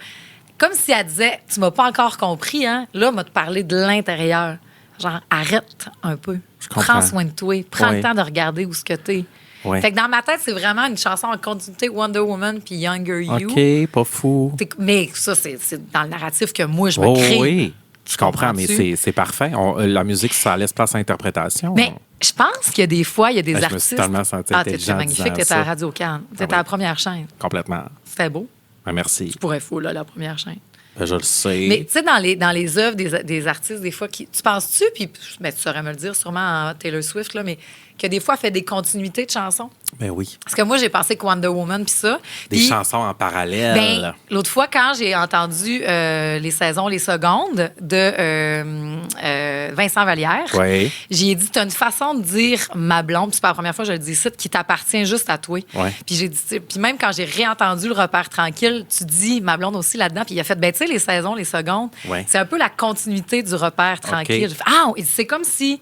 comme si elle disait, tu m'as pas encore compris, hein? Là, elle m'a parlé de l'intérieur. Genre, arrête un peu. Prends soin de toi. Prends le temps de regarder où ce que t'es. Ouais. Fait que dans ma tête, c'est vraiment une chanson en continuité Wonder Woman puis Younger You. OK, pas fou. Mais ça, c'est dans le narratif que moi, je me crée. Oui. Je comprends, mais c'est parfait. La musique, ça laisse place à l'interprétation. Mais je pense qu'il y a des fois, il y a des artistes... Je me suis tellement senti t'étais magnifique, t'étais à Radio-Can. T'étais à la première chaîne. Complètement. C'était beau. Ben, merci. Tu pourrais fou, là, la première chaîne. Ben, je le sais. Mais tu sais, dans les œuvres des artistes, des fois, tu penses-tu, puis tu saurais me le dire sûrement en Taylor Swift, là, mais que des fois, elle fait des continuités de chansons? Ben oui. Parce que moi, j'ai pensé que Wonder Woman, puis ça. Des chansons en parallèle. Ben, l'autre fois, quand j'ai entendu les saisons, les secondes de Vincent Vallière, j'ai dit, tu as une façon de dire ma blonde, puis c'est pas la première fois que je le dis ici, qui t'appartient juste à toi. Puis j'ai dit, puis même quand j'ai réentendu Le Repère tranquille, tu dis ma blonde aussi là-dedans, puis il a fait, ben tu sais, les saisons, les secondes, c'est un peu la continuité du Repère tranquille. C'est comme si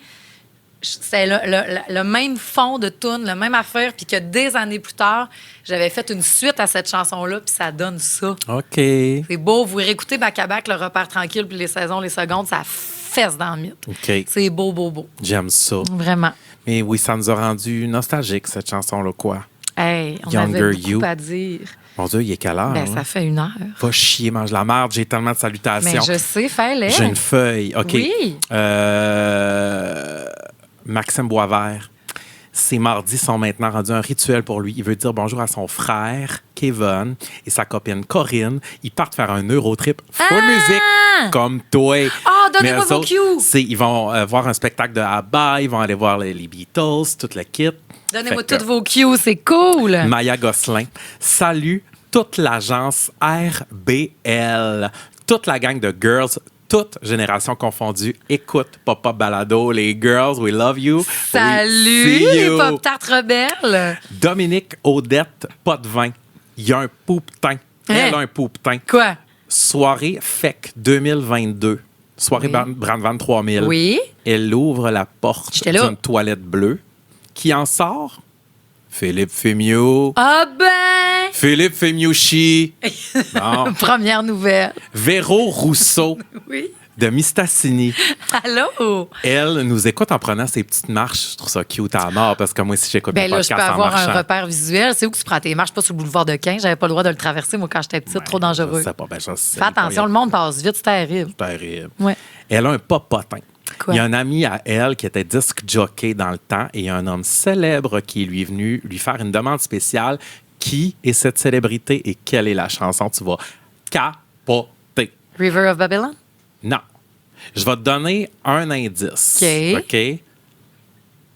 c'est le même fond de tune, le même affaire, puis que des années plus tard, j'avais fait une suite à cette chanson-là, puis ça donne ça. OK. C'est beau. Vous réécoutez back-à-back, Le Repère tranquille, puis les saisons, les secondes, ça fesse dans le mythe. OK. C'est beau, beau, beau. J'aime ça. Vraiment. Mais oui, ça nous a rendu nostalgique, cette chanson-là, quoi. Hey, on avait beaucoup à dire. Mon Dieu, il est quelle heure? Ben, ça fait 1 heure. Va chier, mange la merde. J'ai tellement de salutations. Mais je sais, fais-les. J'ai une feuille. OK. Oui. Maxime Boisvert. Ces mardis sont maintenant rendus un rituel pour lui. Il veut dire bonjour à son frère, Kevin, et sa copine, Corinne. Ils partent faire un Eurotrip full musique, comme toi. Oh, donnez-moi vos cues! Ils vont voir un spectacle de ABBA, ils vont aller voir les Beatles, tout le kit. Donnez-moi toutes vos cues, c'est cool! Maya Gosselin. Salut toute l'agence RBL, toute la gang de girls, toutes générations confondues, écoute Pop-Up Balado. Les girls, we love you. Salut, see les you. pop-tarts rebelles. Dominique Odette, pas de vin. Il y a un poupetin. Elle a un poupetin. Quoi? Soirée FEC 2022. Soirée Brandvan 3000. Oui. Elle ouvre la porte J'étais là. d'une toilette bleue. Qui en sort? Philippe Fémieux. Ah ben! Philippe Fémieux-Chi. Bon. Première nouvelle. Véro Rousseau Oui. de Mistassini. Allô? Elle nous écoute en prenant ses petites marches. Je trouve ça cute à mort parce que moi, si j'écoute Ben le là, je peux podcast en avoir marchant... un repère visuel. C'est où que tu prends tes marches? Pas sur le boulevard de Quin. J'avais pas le droit de le traverser, moi, quand j'étais petite. Trop dangereux. Je sais pas, je sais Fais attention, le monde passe vite. C'est terrible. terrible. Ouais. Elle a un popotin. Quoi? Il y a un ami à elle qui était disc jockey dans le temps et il y a un homme célèbre qui est lui venu lui faire une demande spéciale. Qui est cette célébrité et quelle est la chanson? Tu vas capoter. River of Babylon? Non. Je vais te donner un indice. OK.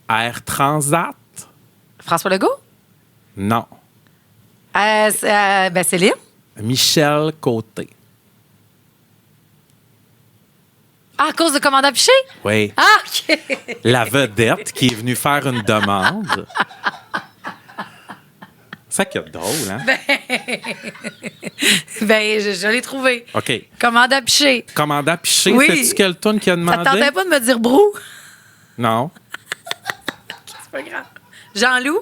Air Transat? François Legault? Non. Ben, Céline? Michel Côté. Ah, à cause de Commandant Piché? Oui. Ah, OK. La vedette qui est venue faire une demande. C'est ça qui est drôle, hein? Ben, je l'ai trouvé. OK. Commandant Piché. Commandant Piché, Oui. sais-tu quel tune qui a Ça demandé? te tentait pas de me dire Brou? Non. C'est pas grave. Jean-Loup?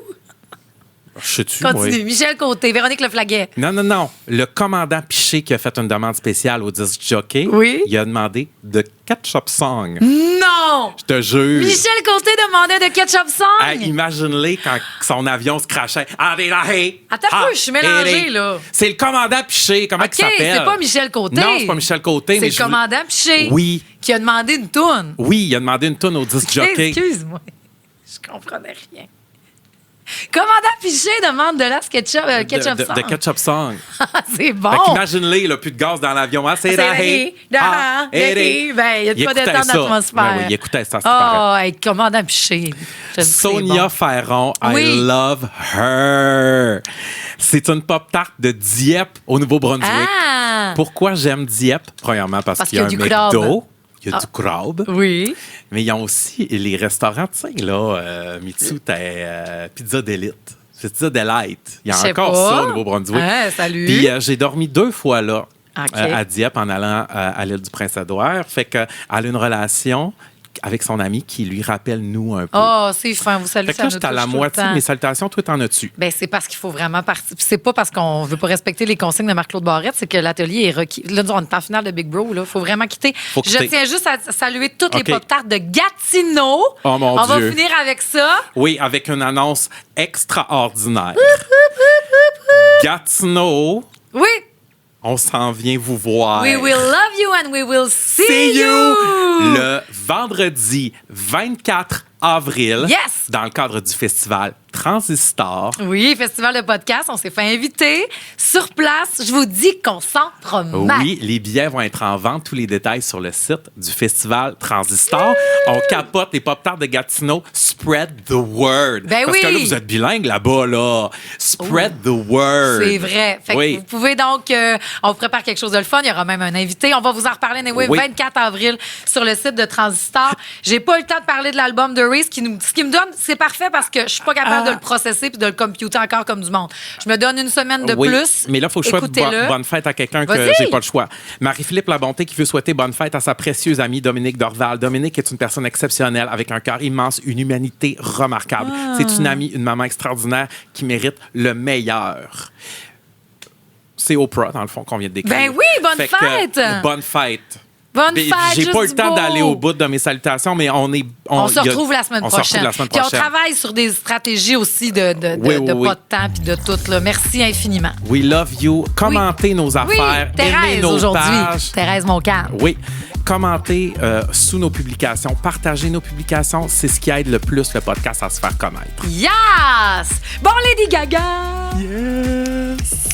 Je sais-tu, Continue. oui. Michel Côté, Véronique Leflaguet. Non. Le commandant Piché qui a fait une demande spéciale au disc jockey, Oui. il a demandé de Ketchup Song. Non! Je te jure. Michel Côté demandait de Ketchup Song. Hey, imagine-les quand son avion se crachait. Attends un peu, je suis mélangée, là. C'est le commandant Piché. Comment OK, il s'appelle? c'est pas Michel Côté. Non, c'est pas Michel Côté. C'est mais le je voulais- commandant Piché. Oui. Qui a demandé une toune. Oui, il a demandé une toune au disc jockey. Excuse-moi. Je comprenais rien. Commandant Piché demande de la ketchup de Song. Ketchup Song. C'est bon. Fait qu'imagine-les, là, plus de gaz dans l'avion. Ah, c'est la hey. Ah, hey. Ben, il y a de quoi écoutait détendre ça. l'atmosphère. Ben oui, il écoutait ça, c'est pareil. Oh, hey, commandant Piché. Je dis que c'est Sonia bon. Ferron, Oui. I love her. C'est une pop-tart de Dieppe au Nouveau-Brunswick. Ah! Pourquoi j'aime Dieppe? Premièrement, parce qu'il y a un qu'il y a du crabe. McDo. Il y a du crabe. Oui. Mais ils ont aussi les restaurants, tu sais, là, Mitsu, t'as Pizza d'élite. Pizza Delight. Il y a Je sais encore pas. ça au Nouveau-Brunswick. Ouais, salut. Puis j'ai dormi 2 fois là, OK. à Dieppe, en allant à l'île du Prince-Édouard. Fait qu'elle a une relation avec son ami qui lui rappelle nous un peu. Oh, c'est fin. Vous saluez Fait que là, j'étais à la moitié de mes salutations. Toi, t'en as-tu? Ben, c'est parce qu'il faut vraiment participer. C'est pas parce qu'on veut pas respecter les consignes de Marc-Claude Barrette, c'est que l'atelier est requis. Là, on est en finale de Big Bro, là. Faut vraiment quitter. Faut Je quitter. tiens juste à saluer toutes OK. les pop-tarts de Gatineau. Oh, mon on Dieu. va finir avec ça. Oui, avec une annonce extraordinaire. Gatineau, Oui. on s'en vient vous voir. We will love you and we will see See you. you le vendredi 24 avril Yes. dans le cadre du festival Transistor. Oui, festival de podcast, on s'est fait inviter sur place. Je vous dis qu'on s'en promet. Oui, les billets vont être en vente. Tous les détails sur le site du festival Transistor. On capote les pop-tarts de Gatineau. Spread the word. Ben Parce que oui. là, vous êtes bilingue là-bas, là. Spread the word. C'est vrai. Fait que Oui. vous pouvez donc, on vous prépare quelque chose de le fun. Il y aura même un invité. On va vous en reparler anyway, Oui. 24 avril sur le site de Transistor. J'ai pas eu le temps de parler de l'album de Reese. Ce qui me donne, c'est parfait parce que je suis pas capable de le processer puis de le computer encore comme du monde. Je me donne une semaine de Oui, plus. mais là, il faut que je souhaite Écoutez-le. bonne fête à quelqu'un que Vas-y. j'ai pas le choix. Marie-Philippe Labonté qui veut souhaiter bonne fête à sa précieuse amie Dominique Dorval. Dominique est une personne exceptionnelle avec un cœur immense, une humanité remarquable. C'est une amie, une maman extraordinaire qui mérite le meilleur. C'est Oprah, dans le fond, qu'on vient de décrire. Ben oui, bonne Fait que, fête! bonne fête! Bonne Mais fête, j'ai juste pas eu du le temps beau. d'aller au bout de mes salutations, mais On se retrouve la semaine on se prochaine. retrouve la semaine Puis on prochaine. travaille sur des stratégies aussi de Oui, oui, oui. pas de temps puis de tout. Là. Merci infiniment. We love you. Commentez nos affaires. Oui, Aimez Thérèse nos aujourd'hui. pages. Thérèse Moncan. Oui. Commentez sous nos publications. Partagez nos publications. C'est ce qui aide le plus le podcast à se faire connaître. Yes! Bon, Lady Gaga! Yes!